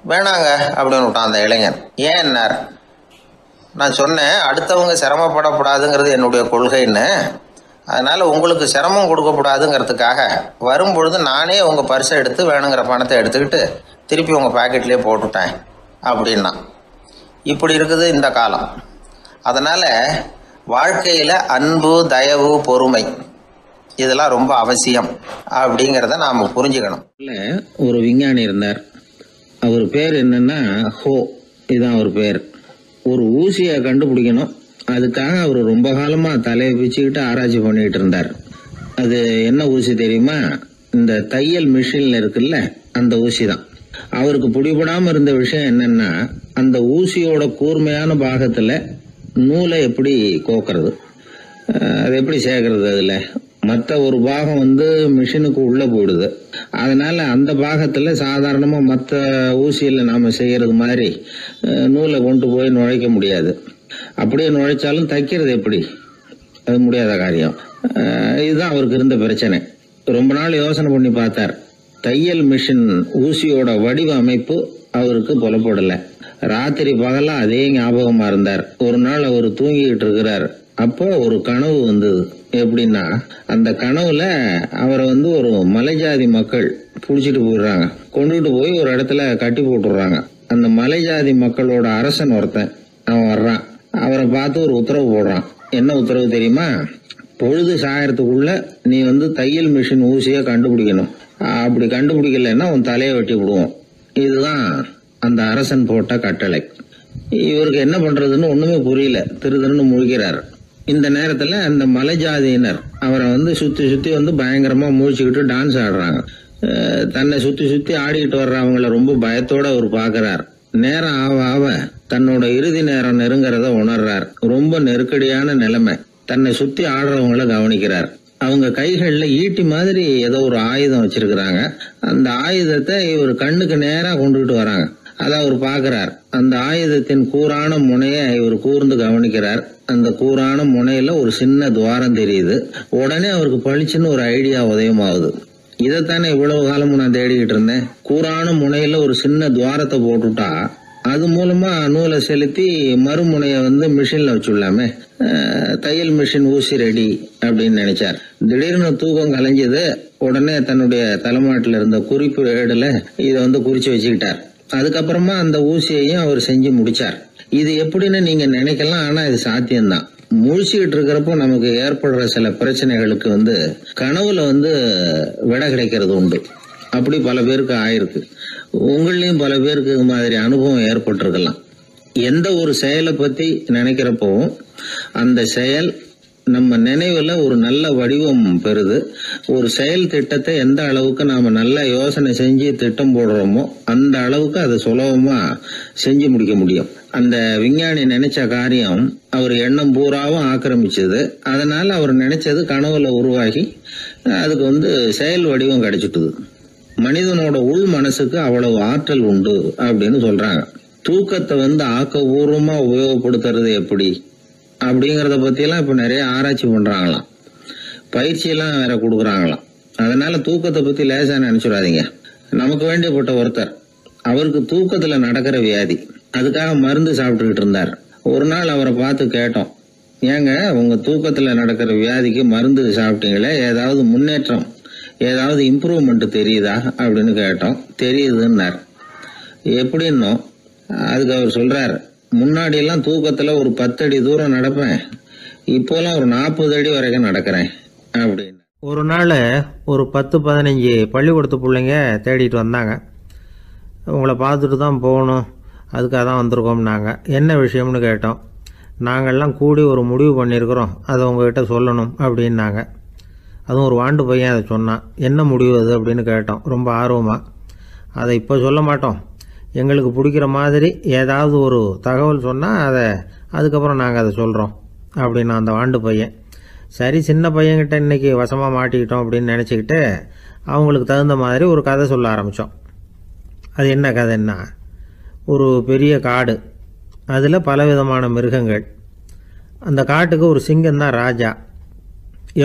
வேணாங்க அப்படின்னு விட்டான் அந்த இளைஞன். ஏன்னார், நான் சொன்னேன் அடுத்தவங்க சிரமப்படக்கூடாதுங்கிறது என்னுடைய கொள்கைன்னு. அதனால் உங்களுக்கு சிரமம் கொடுக்கக்கூடாதுங்கிறதுக்காக வரும்பொழுது நானே உங்கள் பர்ஸை எடுத்து வேணுங்கிற பணத்தை எடுத்துக்கிட்டு திருப்பி உங்கள் பாக்கெட்லேயே போட்டுட்டேன் அப்படின்னா. இப்படி இருக்குது இந்த காலம். அதனால் வாழ்க்கையில் அன்பு, தயவு, பொறுமை இதெல்லாம் ரொம்ப அவசியம் அப்படிங்கிறத நாம் புரிஞ்சுக்கணும். ஒரு விஞ்ஞானி இருந்தார். அவர் பேர் என்னன்னா ஹோ, இதுதான் அவர் பேர். ஒரு ஊசியை கண்டுபிடிக்கணும், அதுக்காக அவர் ரொம்ப காலமா தலையை பிச்சுக்கிட்டு ஆராய்ச்சி பண்ணிட்டு இருந்தார். அது என்ன ஊசி தெரியுமா? இந்த தையல் மிஷின்ல இருக்குல்ல, அந்த ஊசி தான். அவருக்கு பிடிபடாம இருந்த விஷயம் என்னன்னா, அந்த ஊசியோட கூர்மையான பாகத்துல நூலை எப்படி கோக்கிறது, அது எப்படி சேர்க்கறது. அதுல மற்ற ஒரு பாகம் மிஷினுக்கு உள்ள போயிடுது. அதனால அந்த பாகத்துல சாதாரணமா மற்ற ஊசியில நாம செய்யறது மாதிரி நூலை கொண்டு போய் நுழைக்க முடியாது. அப்படியே நுழைச்சாலும் தைக்கிறது எப்படி, அது முடியாத காரியம். இதுதான் அவருக்கு இருந்த பிரச்சனை. ரொம்ப நாள் யோசனை பண்ணி பார்த்தார். தையல் மிஷின் ஊசியோட வடிவ அமைப்பு அவருக்கு புலப்படல. ராத்திரி பகலா அதே ஞாபகமா இருந்தார். ஒரு நாள் அவர் தூங்கிக்கிட்டு இருக்கிறார். அப்போ ஒரு கனவு வந்தது. எப்படின்னா, அந்த கனவுல அவரை ஒரு மலைஜாதி மக்கள் புடிச்சிட்டு போயிடுறாங்க. கொண்டுட்டு போய் ஒரு இடத்துல கட்டி போட்டுடுறாங்க. அந்த மலைஜாதி மக்களோட அரசன் ஒருத்தன் அவன் வர்றான். அவரை பார்த்து ஒரு உத்தரவு போடுறான். என்ன உத்தரவு தெரியுமா? பொழுது சாயறதுக்குள்ள நீ தையல் மிஷின் ஊசியை கண்டுபிடிக்கணும். அப்படி கண்டுபிடிக்கலன்னா உன் தலையை வெட்டி விடுவோம். இதுதான் அந்த அரசன் போட்ட கட்டளை. இவருக்கு என்ன பண்றதுன்னு ஒண்ணுமே புரியல. திருதுன்னு முழிக்கிறார். இந்த நேரத்துல அந்த மலைஜாதியினர் அவரை சுத்தி சுத்தி பயங்கரமா முழிச்சுக்கிட்டு டான்ஸ் ஆடுறாங்க. தன்னை சுத்தி சுத்தி ஆடிக்கிட்டு வர்றவங்கள ரொம்ப பயத்தோட அவர் பாக்குறார். நேரம் ஆவ ஆவ தன்னோட இறுதி நேரம் நெருங்கிறத உணர்றார். ரொம்ப நெருக்கடியான நிலைமை. தன்னை சுத்தி ஆடுறவங்கள கவனிக்கிறார். அவங்க கைகள்ல ஈட்டி மாதிரி ஏதோ ஒரு ஆயுதம் வச்சிருக்கிறாங்க. அந்த ஆயுதத்தை இவர் கண்ணுக்கு நேரா கொண்டுகிட்டு வராங்க. அதை அவர் பாக்குறார். அந்த ஆயுதத்தின் கூரான முனையை இவர் கூர்ந்து கவனிக்கிறார். அந்த கூரான முனையில ஒரு சின்ன துவாரம் தெரியுது. உடனே அவருக்கு பளிச்சுன்னு ஒரு ஐடியா உதயமாகுது. இதைத்தானே இவ்வளவு காலமும் நான் தேடிக்கிட்டு இருந்தேன். கூரான முனையில ஒரு சின்ன துவாரத்தை போட்டுட்டா அது மூலமா நூலை செலுத்தி மறுமுனைய மிஷின்ல வச்சுடலாமே. தையல் மிஷின் ஊசி ரெடி அப்படின்னு நினைச்சார். திடீர்னு தூக்கம் கலைஞ்சது. உடனே தன்னுடைய தலைமாட்டில் இருந்த குறிப்பு ஏடுல இதை குறிச்சு வச்சுக்கிட்டார். அதுக்கப்புறமா அந்த ஊசியையும் அவர் செஞ்சு முடிச்சார். இது எப்படின்னு நீங்க நினைக்கலாம், ஆனா இது சாத்தியம்தான். முழிச்சுக்கிட்டு இருக்கிறப்போ நமக்கு ஏற்படுற சில பிரச்சனைகளுக்கு கனவுல விடை கிடைக்கிறது உண்டு. அப்படி பல பேருக்கு ஆயிருக்கு. உங்களையும் பல பேருக்கு இது மாதிரி அனுபவம் ஏற்பட்டிருக்கலாம். எந்த ஒரு செயலை பத்தி நினைக்கிறப்பவும் அந்த செயல் நம்ம நினைவுல ஒரு நல்ல வடிவம் பெறுது. ஒரு செயல் திட்டத்தை எந்த அளவுக்கு நாம நல்ல யோசனை செஞ்சு திட்டம் போடுறோமோ அந்த அளவுக்கு அதை சுலபமா செஞ்சு முடிக்க முடியும். அந்த விஞ்ஞானி நினைச்ச காரியம் அவர் எண்ணம் பூராவும் ஆக்கிரமிச்சது. அதனால அவர் நினைச்சது கனவுல உருவாகி அதுக்கு செயல் வடிவம் கிடைச்சிட்டுது. மனிதனோட உள் மனசுக்கு அவ்வளவு ஆற்றல் உண்டு அப்படின்னு சொல்றாங்க. தூக்கத்தை ஆக்கபூர்வமா உபயோகப்படுத்துறது எப்படி அப்படிங்கறத பத்தி எல்லாம் இப்ப நிறைய ஆராய்ச்சி பண்றாங்களாம். பயிற்சி எல்லாம் வேற கொடுக்கறாங்களாம். அதனால தூக்கத்தை பத்தி லேசா நினைச்சுடாதீங்க. நமக்கு வேண்டியப்பட்ட ஒருத்தர், அவருக்கு தூக்கத்துல நடக்கிற வியாதி, அதுக்காக மருந்து சாப்பிட்டுக்கிட்டு இருந்தார். ஒரு நாள் அவரை பார்த்து கேட்டோம், ஏங்க உங்க தூக்கத்துல நடக்கிற வியாதிக்கு மருந்து சாப்பிட்டீங்களே, ஏதாவது முன்னேற்றம், ஏதாவது இம்ப்ரூவ்மெண்ட் தெரியுதா அப்படின்னு கேட்டோம். தெரியுதுன்னார். எப்படின்னோ, அதுக்கு அவர் சொல்றார், முன்னாடி எல்லாம் தூக்கத்துல ஒரு 10 அடி தூரம் நடப்பேன், இப்போலாம் ஒரு 40 அடி வரைக்கும் நடக்கிறேன் அப்படின்னு. ஒரு நாள் ஒரு 10-15 பள்ளிக்கூடத்து பிள்ளைங்க தேடிட்டு வந்தாங்க. உங்களை பார்த்துட்டு தான் போகணும், அதுக்காக தான் வந்திருக்கோம்னாங்க. என்ன விஷயம்னு கேட்டோம். நாங்கள்லாம் கூடி ஒரு முடிவு பண்ணியிருக்கிறோம், அதை உங்ககிட்ட சொல்லணும் அப்படின்னாங்க. அதுவும் ஒரு வாண்டு பையன் அதை சொன்னான். என்ன முடிவு அது அப்படின்னு கேட்டோம் ரொம்ப ஆர்வமாக. அதை இப்போ சொல்ல மாட்டோம், எங்களுக்கு பிடிக்கிற மாதிரி ஏதாவது ஒரு தகவல் சொன்னால் அதுக்கப்புறம் நாங்கள் அதை சொல்கிறோம் அப்படின்னா அந்த வாண்டு பையன். சரி, சின்ன பையன்கிட்ட இன்றைக்கி வசமாக மாட்டிக்கிட்டோம் அப்படின்னு நினச்சிக்கிட்டு அவங்களுக்கு தகுந்த மாதிரி ஒரு கதை சொல்ல ஆரம்பித்தோம். அது என்ன கதைன்னா, ஒரு பெரிய காடு, அதில் பலவிதமான மிருகங்கள். அந்த காட்டுக்கு ஒரு சிங்கம் தான் ராஜா.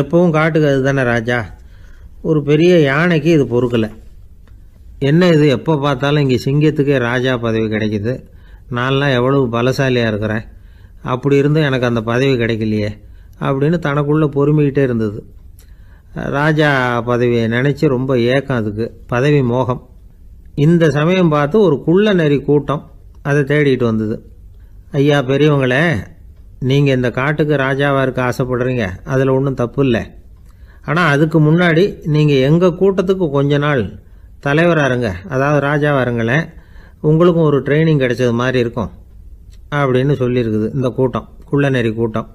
எப்பவும் காட்டுக்கு அது தானே ராஜா. ஒரு பெரிய யானைக்கு இது பொறுக்கலை. என்ன இது, எப்போ பார்த்தாலும் இங்கே சிங்கத்துக்கே ராஜா பதவி கிடைக்கிது, நான்லாம் எவ்வளவு பலசாலியாக இருக்கிறேன், அப்படி இருந்தும் எனக்கு அந்த பதவி கிடைக்கலையே அப்படின்னு தனக்குள்ளே பொறுமிக்கிட்டே இருந்தது. ராஜா பதவியை நினச்சி ரொம்ப ஏக்கம், அதுக்கு பதவி மோகம். இந்த சமயம் பார்த்து ஒரு குள்ள நரி கூட்டம் அதை தேடிட்டு வந்தது. ஐயா பெரியவங்களே, நீங்கள் இந்த காட்டுக்கு ராஜாவாக இருக்க ஆசைப்படுறீங்க, அதில் ஒன்றும் தப்பு இல்லை. ஆனால் அதுக்கு முன்னாடி நீங்கள் எங்கள் கூட்டத்துக்கு கொஞ்ச நாள் தலைவராக இருங்க, அதாவது ராஜாவாக இருங்களேன், உங்களுக்கும் ஒரு ட்ரைனிங் கிடைச்சது மாதிரி இருக்கும் அப்படின்னு சொல்லியிருக்குது இந்த கூட்டம், குள்ள நரி கூட்டம்.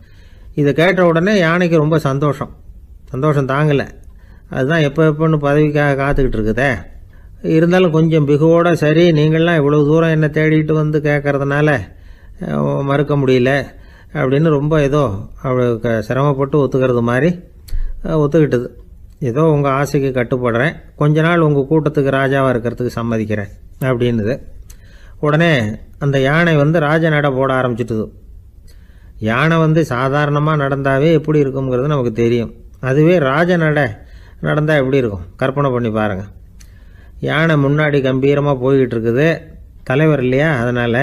இதை கேட்ட உடனே யானைக்கு ரொம்ப சந்தோஷம் தாங்கலை. அதுதான் எப்போன்னு பதவிக்காக காத்துக்கிட்டு இருக்குதே. இருந்தாலும் கொஞ்சம் பிகுவோட, சரி நீங்கள்லாம் இவ்வளோ தூரம் என்னை தேடிட்டு வந்து கேட்கறதுனால மறுக்க முடியல அப்படின்னு ரொம்ப ஏதோ அவளுக்கு சிரமப்பட்டு ஒத்துக்கிறது மாதிரி ஒத்துக்கிட்டது. ஏதோ உங்கள் ஆசைக்கு கட்டுப்படுறேன், கொஞ்ச நாள் உங்கள் கூட்டத்துக்கு ராஜாவாக இருக்கிறதுக்கு சம்மதிக்கிறேன் அப்படின்னுது. உடனே அந்த யானை ராஜ நடை போட ஆரம்பிச்சிட்டுது. யானை சாதாரணமாக நடந்தாவே எப்படி இருக்குங்கிறது நமக்கு தெரியும். அதுவே ராஜ நடை நடந்தால் எப்படி இருக்கும் கற்பனை பண்ணி பாருங்கள். யானை முன்னாடி கம்பீரமாக போய்கிட்டு இருக்குது, தலைவர் இல்லையா, அதனால்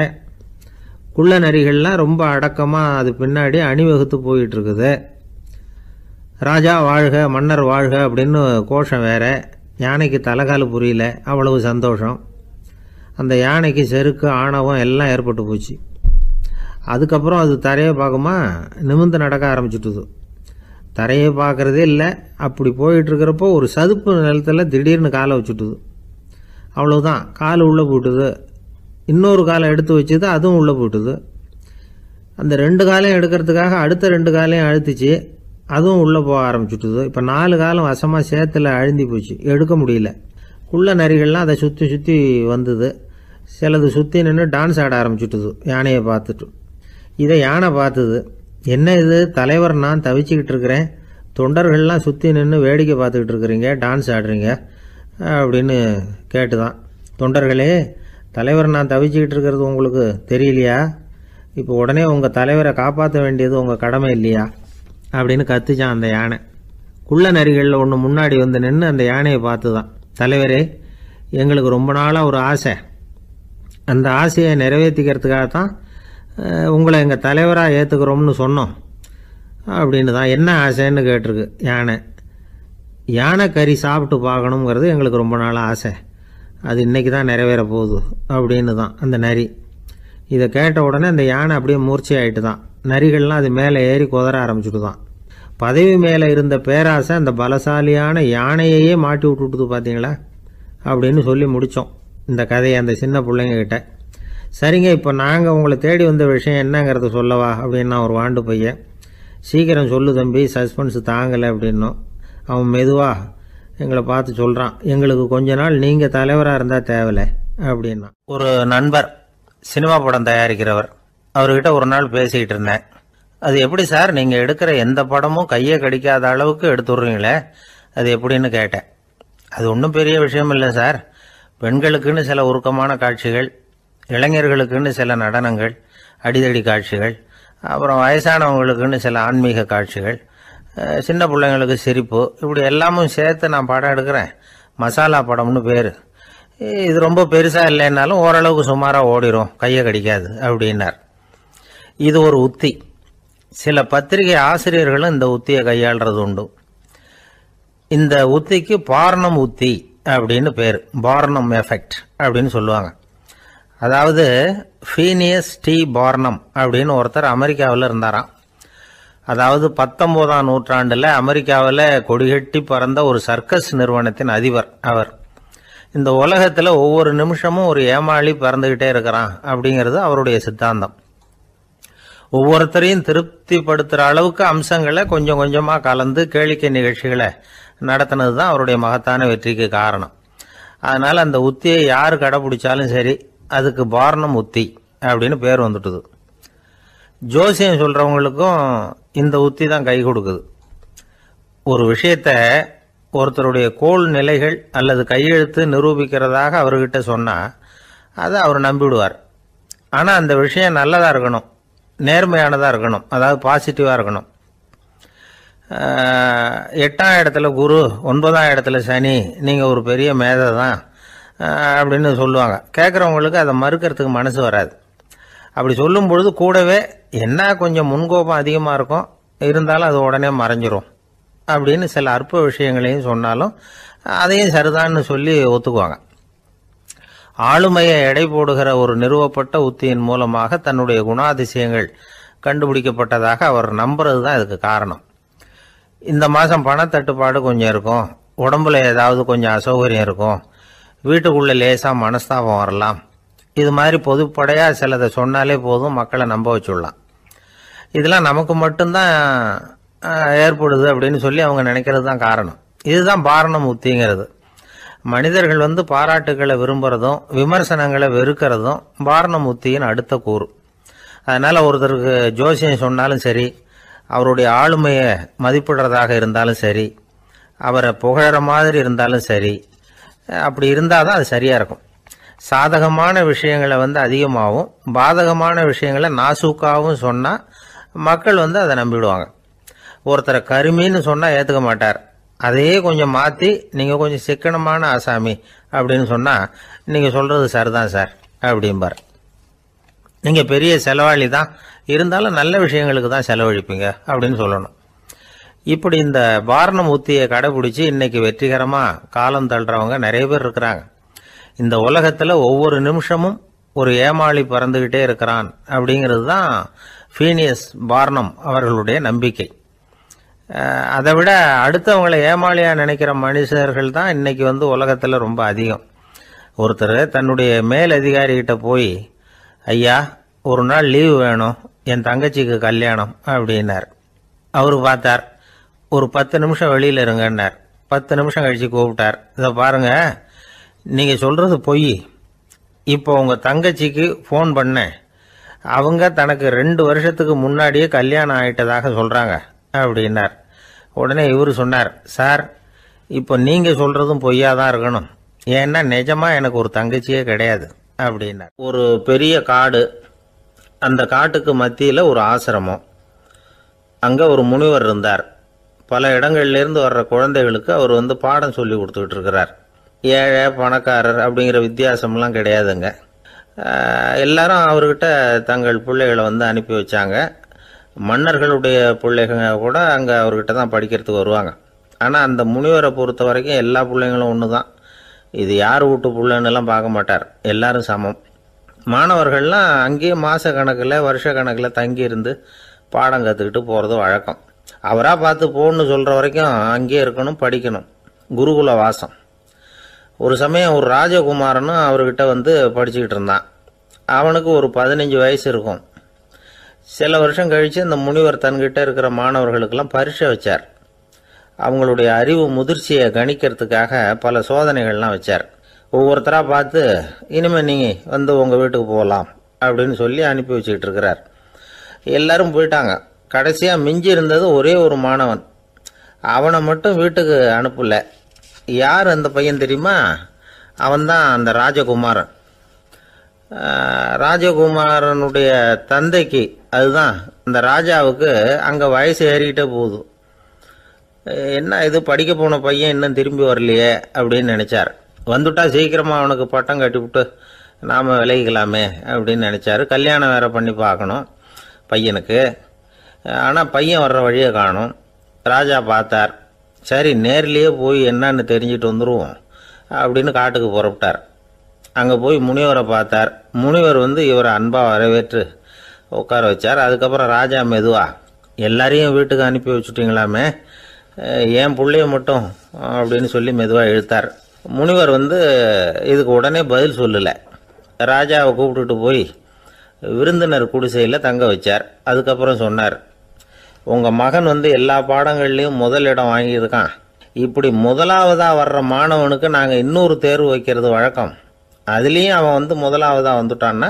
குள்ள நரிகள்லாம் ரொம்ப அடக்கமாக அது பின்னாடி அணிவகுத்து போயிட்டு இருக்குது. ராஜா வாழ்க, மன்னர் வாழ்க அப்படின்னு கோஷம் வேற. யானைக்கு தலைகால் புரியல, அவ்வளவு சந்தோஷம். அந்த யானைக்கு செருக்கு, ஆணவம் எல்லாம் ஏற்பட்டு போச்சு. அதுக்கப்புறம் அது தரையை பார்க்குமா, நிமிர்ந்து நடக்க ஆரம்பிச்சுட்டுது. தரையை பார்க்குறதே இல்லை. அப்படி போயிட்டுருக்கிறப்போ ஒரு சதுப்பு நிலத்தில் திடீர்னு காலை வச்சுட்டுது. அவ்வளோதான், கால் உள்ளே போட்டுது. இன்னொரு காலை எடுத்து வச்சுது, அதுவும் உள்ளே போட்டுது. அந்த 2 காலையும் எடுக்கிறதுக்காக அடுத்த 2 காலையும் அழுத்திச்சு, அதுவும் உள்ளே போக ஆரம்பிச்சுட்டுது. இப்போ 4 காலம் வசமாக சேத்துல அழுந்தி போச்சு, எடுக்க முடியல. குள்ள நரிகள்லாம் அதை சுற்றி வந்தது. சிலது சுற்றி நின்று டான்ஸ் ஆட ஆரம்பிச்சுட்டுது யானையை பார்த்துட்டு. இதை யானை பார்த்தது. என்ன இது, தலைவர் நான் தவிச்சிக்கிட்டு இருக்கிறேன், தொண்டர்கள்லாம் சுற்றி நின்று வேடிக்கை பார்த்துக்கிட்டு இருக்கிறீங்க, டான்ஸ் ஆடுறீங்க அப்படின்னு கேட்டுதான். தொண்டர்களே, தலைவர் நான் தவிச்சிக்கிட்டு இருக்கிறது உங்களுக்கு தெரியலையா? இப்போ உடனே உங்கள் தலைவரை காப்பாற்ற வேண்டியது உங்கள் கடமை இல்லையா அப்படின்னு கத்துச்சான் அந்த யானை. குள்ள நரிகளில் ஒன்று முன்னாடி நின்று அந்த யானையை பார்த்து தான், தலைவரே எங்களுக்கு ரொம்ப நாளாக ஒரு ஆசை, அந்த ஆசையை நிறைவேற்றிக்கிறதுக்காக தான் உங்களை எங்கள் தலைவராக ஏற்றுக்கிறோம்னு சொன்னோம் அப்படின்னு தான். என்ன ஆசைன்னு கேட்டிருக்கு யானை. யானை கறி சாப்பிட்டு பார்க்கணுங்கிறது எங்களுக்கு ரொம்ப நாளாக ஆசை, அது இன்றைக்கி தான் நிறைவேற போகுது அப்படின்னு தான் அந்த நரி. இதை கேட்ட உடனே அந்த யானை அப்படியே மூர்ச்சி ஆகிட்டு தான். நரிகள்லாம் அது மேலே ஏறி குதற ஆரம்பிச்சுட்டு தான். பதவி மேலே இருந்த பேராசை அந்த பலசாலியான யானையையே மாட்டி விட்டுட்டுது பார்த்தீங்களா அப்படின்னு சொல்லி முடித்தோம் இந்த கதையை அந்த சின்ன பிள்ளைங்கக்கிட்ட. சரிங்க, இப்போ நாங்கள் உங்களை தேடி வந்த விஷயம் என்னங்கிறத சொல்லவா அப்படின்னா ஒரு வாண்டு பையன். சீக்கிரம் சொல்லு தம்பி, சஸ்பென்ஸ் தாங்கலை அப்படின்னோம். அவன் மெதுவாக எங்களை பார்த்து சொல்கிறான், எங்களுக்கு கொஞ்ச நாள் நீங்கள் தலைவராக இருந்தால் தேவலை அப்படின்னா. ஒரு நண்பர் சினிமா படம் தயாரிக்கிறவர், அவர்கிட்ட ஒரு நாள் பேசிக்கிட்டு இருந்தேன். அது எப்படி சார், நீங்கள் எடுக்கிற எந்த படமும் கையை கடிக்காத அளவுக்கு எடுத்துடுறீங்களே, அது எப்படின்னு கேட்டேன். அது ஒன்றும் பெரிய விஷயம் இல்லை சார், பெண்களுக்குன்னு சில உருக்கமான காட்சிகள், இளைஞர்களுக்குன்னு சில நடனங்கள், அடிதடி காட்சிகள், அப்புறம் வயசானவங்களுக்குன்னு சில ஆன்மீக காட்சிகள், சின்ன பிள்ளைங்களுக்கு சிரிப்பு, இப்படி எல்லாமும் சேர்த்து நான் படம் எடுக்கிறேன். மசாலா படம்னு பேர். இது ரொம்ப பெருசாக இல்லைன்னாலும் ஓரளவுக்கு சுமாராக ஓடிடும், கையை கடிக்காது அப்படின்னார். இது ஒரு உத்தி. சில பத்திரிகை ஆசிரியர்களும் இந்த உத்தியை கையாளுறது உண்டு. இந்த உத்திக்கு பார்னம் உத்தி அப்படின்னு பேர், பார்னம் எஃபெக்ட் அப்படின்னு சொல்லுவாங்க. அதாவது ஃபீனியஸ் டி பார்னம் அப்படின்னு ஒருத்தர் அமெரிக்காவில் இருந்தாராம். அதாவது 19ஆம் நூற்றாண்டில் அமெரிக்காவில் கொடிகட்டி பறந்த ஒரு சர்க்கஸ் நிறுவனத்தின் அதிபர் அவர். இந்த உலகத்தில் ஒவ்வொரு நிமிஷமும் ஒரு ஏமாளி பறந்துகிட்டே இருக்கிறான் அப்படிங்கிறது அவருடைய சித்தாந்தம். ஒவ்வொருத்தரையும் திருப்திப்படுத்துகிற அளவுக்கு அம்சங்களை கொஞ்சம் கொஞ்சமாக கலந்து கேளிக்கை நிகழ்ச்சிகளை நடத்தினது தான் அவருடைய மகத்தான வெற்றிக்கு காரணம். அதனால் அந்த உத்தியை யார் கடைப்பிடிச்சாலும் சரி, அதுக்கு பார்னம் உத்தி அப்படின்னு பேர் வந்துட்டுது. ஜோசியம் சொல்கிறவங்களுக்கும் இந்த உத்தி தான் கை கொடுக்குது. ஒரு விஷயத்த ஒருத்தருடைய கோள் நிலைகள் அல்லது கையெழுத்து நிரூபிக்கிறதாக அவர்கிட்ட சொன்னால் அதை அவர் நம்பிவிடுவார். ஆனால் அந்த விஷயம் நல்லதாக இருக்கணும், நேர்மையானதாக இருக்கணும், அதாவது பாசிட்டிவாக இருக்கணும். 8ஆம் இடத்துல குரு, 9ஆம் இடத்துல சனி, நீங்கள் ஒரு பெரிய மேதை தான் அப்படின்னு சொல்லுவாங்க. கேட்குறவங்களுக்கு அதை மறுக்கிறதுக்கு மனசு வராது. அப்படி சொல்லும் பொழுது கூடவே என்ன கொஞ்சம் முன்கோபம் அதிகமாக இருக்கும், இருந்தாலும் அது உடனே மறைஞ்சிரும் அப்படின்னு சில அற்ப விஷயங்களையும் சொன்னாலும் அதையும் சரிதான்னு சொல்லி ஒத்துக்குவாங்க. ஆளுமையை எடை போடுகிற ஒரு நிறுவப்பட்ட உத்தியின் மூலமாக தன்னுடைய குணாதிசயங்கள் கண்டுபிடிக்கப்பட்டதாக அவர் நம்புறது தான் இதுக்கு காரணம். இந்த மாதம் பணத்தட்டுப்பாடு கொஞ்சம் இருக்கும், உடம்புல ஏதாவது கொஞ்சம் அசௌகரியம் இருக்கும், வீட்டுக்குள்ளே லேசாக மனஸ்தாபம் வரலாம், இது மாதிரி பொதுப்படையாக சிலதை சொன்னாலே போதும், மக்களை நம்ப வச்சுடலாம். இதெல்லாம் நமக்கு மட்டும்தான் ஏற்படுது அப்படின்னு சொல்லி அவங்க நினைக்கிறது தான் காரணம். இதுதான் பார்னம் உத்திங்கிறது. மனிதர்கள் பாராட்டுகளை விரும்புகிறதும் விமர்சனங்களை வெறுக்கிறதும் பார்னம் உத்தியின் அடுத்த கூறு. அதனால் ஒருத்தருக்கு ஜோசியம் சொன்னாலும் சரி, அவருடைய ஆளுமையை மதிப்பிடுறதாக இருந்தாலும் சரி, அவரை புகழற மாதிரி இருந்தாலும் சரி, அப்படி இருந்தால் தான் அது சரியாக இருக்கும். சாதகமான விஷயங்களை அதிகமாகவும் பாதகமான விஷயங்களை நாசூக்காகவும் சொன்னால் மக்கள் அதை நம்பிடுவாங்க. ஒருத்தரை கருமின்னு சொன்னால் ஏற்றுக்க மாட்டார். அதையே கொஞ்சம் மாற்றி நீங்கள் கொஞ்சம் சிக்கனமான ஆசாமி அப்படின்னு சொன்னால் நீங்கள் சொல்கிறது சரிதான் சார் அப்படிம்பார். நீங்கள் பெரிய செலவாளி தான், இருந்தாலும் நல்ல விஷயங்களுக்கு தான் செலவழிப்பீங்க அப்படின்னு சொல்லணும். இப்படி இந்த பார்னம் உத்தியை கடைபிடிச்சி இன்னைக்கு வெற்றிகரமாக காலம் தள்ளுறவங்க நிறைய பேர் இருக்கிறாங்க. இந்த உலகத்தில் ஒவ்வொரு நிமிஷமும் ஒரு ஏமாளி பறந்துக்கிட்டே இருக்கிறான் அப்படிங்கிறது தான் ஃபீனியஸ் பார்னம் அவர்களுடைய நம்பிக்கை. அதை விட அடுத்தவங்களை ஏமாளியாக நினைக்கிற மனுஷர்கள் தான் இன்னைக்கு உலகத்தில் ரொம்ப அதிகம். ஒருத்தர் தன்னுடைய மேல் அதிகாரிகிட்ட போய், ஐயா ஒரு நாள் லீவு வேணும், என் தங்கச்சிக்கு கல்யாணம் அப்படின்னார். அவர் பார்த்தார், ஒரு 10 நிமிஷம் வெளியில் இருங்கன்னார். 10 நிமிஷம் கழித்து கூப்பிட்டார், இதை பாருங்க, நீங்கள் சொல்கிறது பொய், இப்போ உங்கள் தங்கச்சிக்கு ஃபோன் பண்ணேன், அவங்க தனக்கு 2 வருஷத்துக்கு முன்னாடியே கல்யாணம் ஆகிட்டதாக சொல்கிறாங்க அப்படின்னார். உடனே இவர் சொன்னார், சார் இப்போ நீங்கள் சொல்கிறதும் பொய்யாதான் இருக்கணும், ஏன்னா நிஜமாக எனக்கு ஒரு தங்கச்சியே கிடையாது அப்படின்னார். ஒரு பெரிய காடு, அந்த காட்டுக்கு மத்தியில் ஒரு ஆசிரமம், அங்கே ஒரு முனிவர் இருந்தார். பல இடங்கள்லேருந்து வர்ற குழந்தைகளுக்கு அவர் பாடம் சொல்லி கொடுத்துக்கிட்டு இருக்கிறார். ஏழை பணக்காரர் அப்படிங்கிற வித்தியாசம்லாம் கிடையாதுங்க. எல்லாரும் அவர்கிட்ட தங்கள் பிள்ளைகளை அனுப்பி வச்சாங்க. மன்னர்களுடைய பிள்ளைங்க கூட அங்கே அவர்கிட்ட தான் படிக்கிறதுக்கு வருவாங்க. ஆனால் அந்த முனிவரை பொறுத்த வரைக்கும் எல்லா பிள்ளைங்களும் ஒன்று தான். இது யார் வீட்டு பிள்ளைன்னெல்லாம் பார்க்க மாட்டார், எல்லாரும் சமம். மாணவர்கள்லாம் அங்கேயே மாத கணக்கில் வருஷ கணக்கில் தங்கியிருந்து பாடம் கற்றுக்கிட்டு போகிறது வழக்கம். அவராக பார்த்து போன்னு சொல்கிற வரைக்கும் அங்கேயே இருக்கணும், படிக்கணும், குருகுல வாசம். ஒரு சமயம் ஒரு ராஜகுமாரனும் அவர்கிட்ட படிச்சுக்கிட்டு இருந்தான். அவனுக்கு ஒரு 15 வயசு இருக்கும். சில வருஷம் கழித்து அந்த முனிவர் தன்கிட்ட இருக்கிற மாணவர்களுக்கெல்லாம் பரீட்சை வச்சார். அவங்களுடைய அறிவு முதிர்ச்சியை கணிக்கிறதுக்காக பல சோதனைகள்லாம் வச்சார். ஒவ்வொருத்தராக பார்த்து, இனிமேல் நீங்கள் உங்கள் வீட்டுக்கு போகலாம் அப்படின்னு சொல்லி அனுப்பி வச்சுக்கிட்டு இருக்கிறார். எல்லாரும் போயிட்டாங்க. கடைசியாக மிஞ்சி இருந்தது ஒரே ஒரு மாணவன். அவனை மட்டும் வீட்டுக்கு அனுப்பல. யார் அந்த பையன் தெரியுமா? அவன்தான் அந்த ராஜகுமாரன். ராஜகுமாரனுடைய தந்தைக்கு, அதுதான் அந்த ராஜாவுக்கு, அங்கே வயசு ஏறிக்கிட்டே போகுது. என்ன இது, படிக்க போன பையன் இன்னும் திரும்பி வரலையே அப்படின்னு நினைச்சார். வந்துட்டா சீக்கிரமாக அவனுக்கு பட்டம் கட்டிவிட்டு நாம் விலகிக்கலாமே அப்படின்னு நினச்சாரு. கல்யாணம் வேற பண்ணி பார்க்கணும் பையனுக்கு. ஆனால் பையன் வர்ற வழியை காணும். ராஜா பார்த்தார், சரி நேர்லேயே போய் என்னன்னு தெரிஞ்சுட்டு வந்துடுவோம் அப்படின்னு காட்டுக்கு புறப்பட்டார். அங்கே போய் முனிவரை பார்த்தார். முனிவர் இவரை அன்பாக வரவேற்று உட்கார வச்சார். அதுக்கப்புறம் ராஜா மெதுவா, எல்லாரையும் வீட்டுக்கு அனுப்பி வச்சுட்டிங்களாமே, ஏன் பிள்ளைய மட்டும் அப்படின்னு சொல்லி மெதுவாக இழுத்தார். முனிவர் இதுக்கு உடனே பதில் சொல்லலை. ராஜாவை கூப்பிட்டுட்டு போய் விருந்தினர் குடிசையில் தங்க வச்சார். அதுக்கப்புறம் சொன்னார், உங்கள் மகன் எல்லா பாடங்கள்லேயும் முதலிடம் வாங்கியிருக்கான். இப்படி முதலாவதாக வர்ற மாணவனுக்கு நாங்கள் இன்னொரு தேர்வு வைக்கிறது வழக்கம். அதுலேயும் அவன் முதலாவதாக வந்துட்டான்னா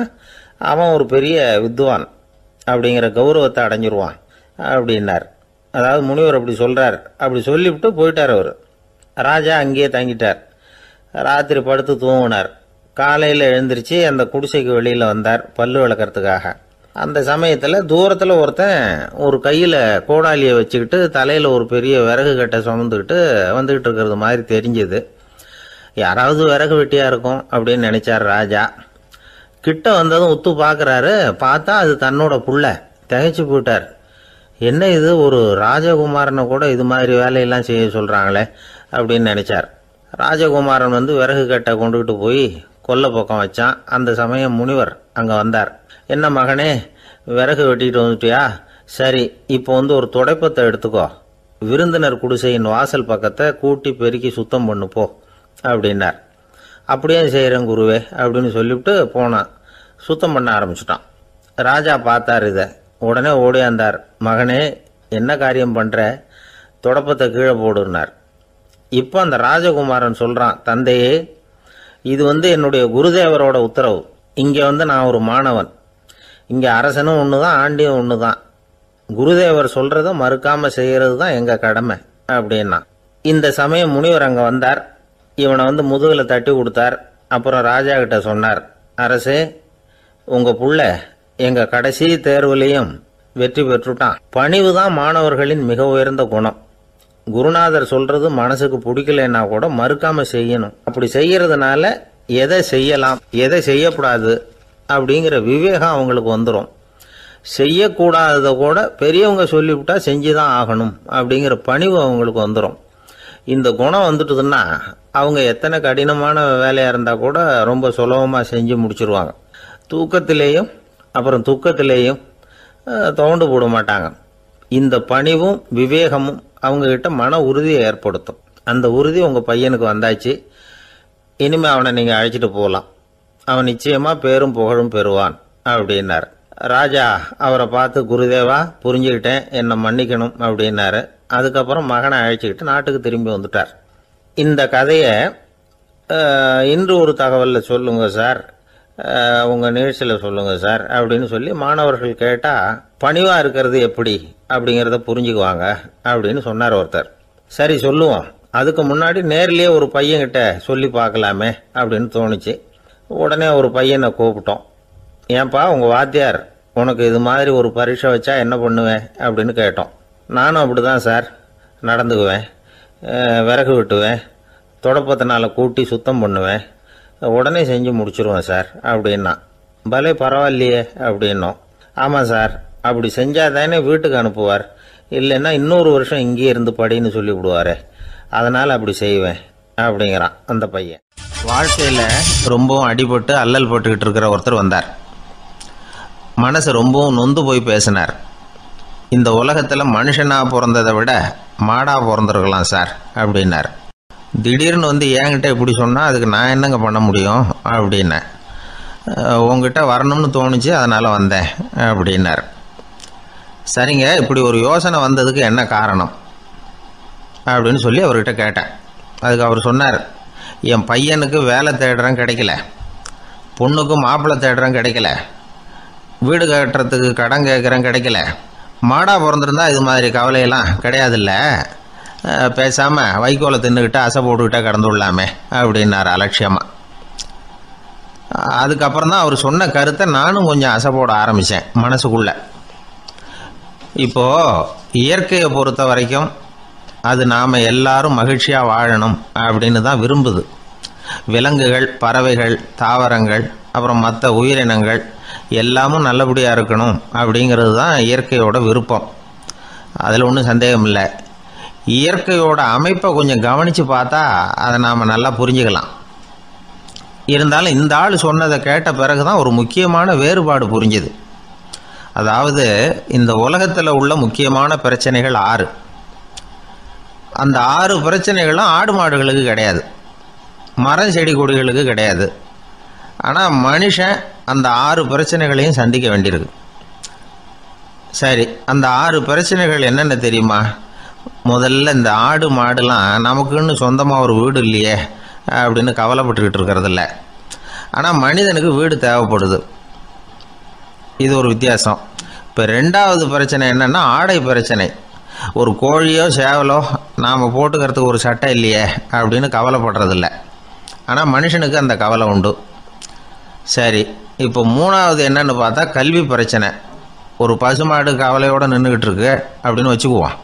அவன் ஒரு பெரிய வித்வான் அப்படிங்கிற கௌரவத்தை அடைஞ்சிருவான் அப்படின்னார். அதாவது முனிவர் அப்படி சொல்கிறார். அப்படி சொல்லிவிட்டு போயிட்டார். அவர் ராஜா அங்கேயே தங்கிட்டார். ராத்திரி படுத்து தூங்கினார். காலையில் எழுந்திரிச்சு அந்த குடிசைக்கு வெளியில் வந்தார் பல்லு விளக்கிறதுக்காக. அந்த சமயத்தில் தூரத்தில் ஒருத்தன் ஒரு கையில் கோடாலியை வச்சுக்கிட்டு தலையில் ஒரு பெரிய விறகு கட்டை சுமந்துக்கிட்டு வந்துக்கிட்டு இருக்கிறது மாதிரி தெரிஞ்சது. யாராவது விறகு வெட்டியாக இருக்கும் அப்படின்னு நினச்சார் ராஜா. கிட்ட வந்ததும் உத்து பார்க்குறாரு. பார்த்தா அது தன்னோட புள்ள. திகைச்சு போயிட்டார். என்ன இது, ஒரு ராஜகுமாரனை கூட இது மாதிரி வேலையெல்லாம் செய்ய சொல்கிறாங்களே அப்படின்னு நினச்சார். ராஜகுமாரன் விறகு கட்டை கொண்டுகிட்டு போய் கொல்லை பக்கம் வச்சான். அந்த சமயம் முனிவர் அங்கே வந்தார். என்ன மகனே, விறகு வெட்டிட்டு வந்துட்டியா? சரி, இப்போ ஒரு துடைப்பத்தை எடுத்துக்கோ, விருந்தினர் குடிசையின் வாசல் பக்கத்தை கூட்டி பெருக்கி சுத்தம் பண்ணு போ அப்படின்னார். அப்படியே செய்கிறேன் குருவே அப்படின்னு சொல்லிவிட்டு போனான். சுத்தம் பண்ண ஆரம்பிச்சிட்டான். ராஜா பார்த்தார் இதை. உடனே ஓடியாந்தார். மகனே, என்ன காரியம் பண்ணுற? துடப்பத்தை கீழே போடுனார். இப்போ அந்த ராஜகுமாரன் சொல்கிறான், தந்தையே, இது என்னுடைய குருதேவரோட உத்தரவு. இங்கே நான் ஒரு மாணவன். இங்கே அரசனும் ஒன்று தான், ஆண்டியும் ஒன்று தான். குருதேவர் சொல்கிறத மறுக்காமல் செய்கிறது தான் எங்கள் கடமை அப்படின்னா. இந்த சமயம் முனிவர் அங்கே வந்தார். இவனை முதுகில் தட்டி கொடுத்தார். அப்புறம் ராஜா கிட்ட சொன்னார், அரசே, உங்கள் புள்ள எங்கள் கடைசி தேர்வுலையும் வெற்றி பெற்றுட்டான். பணிவு தான் மாணவர்களின் மிக உயர்ந்த குணம். குருநாதர் சொல்றது மனசுக்கு பிடிக்கலன்னா கூட மறுக்காம செய்யணும். அப்படி செய்யறதுனால எதை செய்யலாம் எதை செய்யக்கூடாது அப்படிங்கிற விவேகம் அவங்களுக்கு வந்துடும். செய்யக்கூடாததை கூட பெரியவங்க சொல்லிவிட்டா செஞ்சுதான் ஆகணும் அப்படிங்கிற பணிவு அவங்களுக்கு வந்துடும். இந்த குணம் வந்துட்டுதுன்னா அவங்க எத்தனை கடினமான வேலையாக இருந்தால் கூட ரொம்ப சுலபமாக செஞ்சு முடிச்சிருவாங்க. தூக்கத்திலேயும் அப்புறம் துக்கத்திலேயும் தோண்டு போட மாட்டாங்க. இந்த பணிவும் விவேகமும் அவங்கக்கிட்ட மன உறுதியை ஏற்படுத்தும். அந்த உறுதி உங்கள் பையனுக்கு வந்தாச்சு. இனிமேல் அவனை நீங்கள் அழைச்சிட்டு போகலாம். அவன் நிச்சயமாக பேரும் புகழும் பெறுவான் அப்படின்னார். ராஜா அவரை பார்த்து, குருதேவா, புரிஞ்சுக்கிட்டேன், என்னை மன்னிக்கணும் அப்படின்னாரு. அதுக்கப்புறம் மகனை அழைச்சிக்கிட்டு நாட்டுக்கு திரும்பி வந்துட்டார். இந்த கதையை இன்று ஒரு தகவலில் சொல்லுங்க சார், உங்கள் நிகழ்ச்சியில் சொல்லுங்க சார் அப்படின்னு சொல்லி மாணவர்கள் கேட்டால் பணிவாக இருக்கிறது எப்படி அப்படிங்கிறத புரிஞ்சுக்குவாங்க அப்படின்னு சொன்னார் ஒருத்தர். சரி சொல்லுவோம், அதுக்கு முன்னாடி நேர்லேயே ஒரு பையன்கிட்ட சொல்லி பார்க்கலாமே அப்படின்னு தோணுச்சு. உடனே ஒரு பையனை கூப்பிட்டோம். ஏன்பா, உங்கள் வாத்தியார் உனக்கு இது மாதிரி ஒரு பரீட்சை வச்சா என்ன பண்ணுவேன் அப்படின்னு கேட்டோம். நானும் அப்படி தான் சார் நடந்துக்குவேன், விறகு வெட்டுவேன், தொடப்பத்தினால கூட்டி சுத்தம் பண்ணுவேன், உடனே செஞ்சு முடிச்சிருவேன் சார் அப்படின்னா. பலே பரவாயில்லையே அப்படின்னோம். ஆமாம் சார், அப்படி செஞ்சால் தானே வீட்டுக்கு அனுப்புவார், இல்லைன்னா இன்னொரு வருஷம் இங்கேயே இருந்து படின்னு சொல்லி விடுவார், அதனால் அப்படி செய்வேன் அப்படிங்கிறான் அந்த பையன். வாழ்க்கையில் ரொம்பவும் அடிபட்டு அல்லல் போட்டுக்கிட்டு இருக்கிற ஒருத்தர் வந்தார். மனசு ரொம்பவும் நொந்து போய் பேசினார். இந்த உலகத்தில் மனுஷனாக பிறந்ததை விட மாடாக பிறந்திருக்கலாம் சார் அப்படின்னார். திடீர்னு என்கிட்ட இப்படி சொன்னால் அதுக்கு நான் என்னங்க பண்ண முடியும் அப்படின்னேன். உங்ககிட்ட வரணும்னு தோணுச்சு, அதனால் வந்தேன் அப்படின்னார். சரிங்க, இப்படி ஒரு யோசனை வந்ததுக்கு என்ன காரணம் அப்படின்னு சொல்லி அவர்கிட்ட கேட்டேன். அதுக்கு அவர் சொன்னார், என் பையனுக்கு வேலை தேடுறேன் கிடைக்கல, பொண்ணுக்கு மாப்பிள்ளை தேடுறேன் கிடைக்கல, வீடு கட்டுறதுக்கு கடன் கேட்குறேன் கிடைக்கல, மாடாக பிறந்திருந்தா இது மாதிரி கவலையெல்லாம் கிடையாதுல்ல, பேசாமல் வைக்கோலை தின்னுக்கிட்டு அசை போட்டுக்கிட்டே கடந்து விடலாமே அப்படின்னார் அலட்சியமாக. அதுக்கப்புறம் தான் அவர் சொன்ன கருத்தை நானும் கொஞ்சம் அசை போட ஆரம்பித்தேன் மனசுக்குள்ளே. இப்போது இயற்கையை பொறுத்த வரைக்கும் அது நாம் எல்லாரும் மகிழ்ச்சியாக வாழணும் அப்படின்னு தான் விரும்புது. விலங்குகள், பறவைகள், தாவரங்கள், அப்புறம் மற்ற உயிரினங்கள் எல்லாமும் நல்லபடியாக இருக்கணும் அப்படிங்கிறது தான் இயற்கையோட விருப்பம். அதில் ஒன்றும் சந்தேகம் இல்லை. இயற்கையோட அமைப்பை கொஞ்சம் கவனித்து பார்த்தா அதை நாம் நல்லா புரிஞ்சுக்கலாம். இருந்தாலும் இந்த ஆள் சொன்னதை கேட்ட பிறகுதான் ஒரு முக்கியமான வேறுபாடு புரிஞ்சுது. அதாவது இந்த உலகத்தில் உள்ள முக்கியமான பிரச்சனைகள் 6. அந்த 6 பிரச்சனைகளும் ஆடு மாடுகளுக்கு கிடையாது, மரம் செடி கொடிகளுக்கு கிடையாது. ஆனால் மனுஷன் அந்த 6 பிரச்சனைகளையும் சந்திக்க வேண்டியிருக்கு. சரி, அந்த 6 பிரச்சனைகள் என்னென்ன தெரியுமா? முதல்ல இந்த ஆடு மாடுலாம் நமக்குன்னு சொந்தமாக ஒரு வீடு இல்லையே அப்படின்னு கவலைப்பட்டுக்கிட்டு இருக்கிறதில்ல. ஆனால் மனிதனுக்கு வீடு தேவைப்படுது. இது ஒரு வித்தியாசம். இப்போ 2வது பிரச்சனை என்னென்னா ஆடை பிரச்சனை. ஒரு கோழியோ சேவலோ நாம் போட்டுக்கிறதுக்கு ஒரு சட்டை இல்லையே அப்படின்னு கவலைப்படுறதில்ல. ஆனால் மனுஷனுக்கு அந்த கவலை உண்டு. சரி, இப்போ 3வது என்னன்னு பார்த்தா கல்வி பிரச்சனை. ஒரு பசுமாடு கவலையோடு நின்றுக்கிட்டு இருக்கு அப்படின்னு வச்சுக்குவோம்.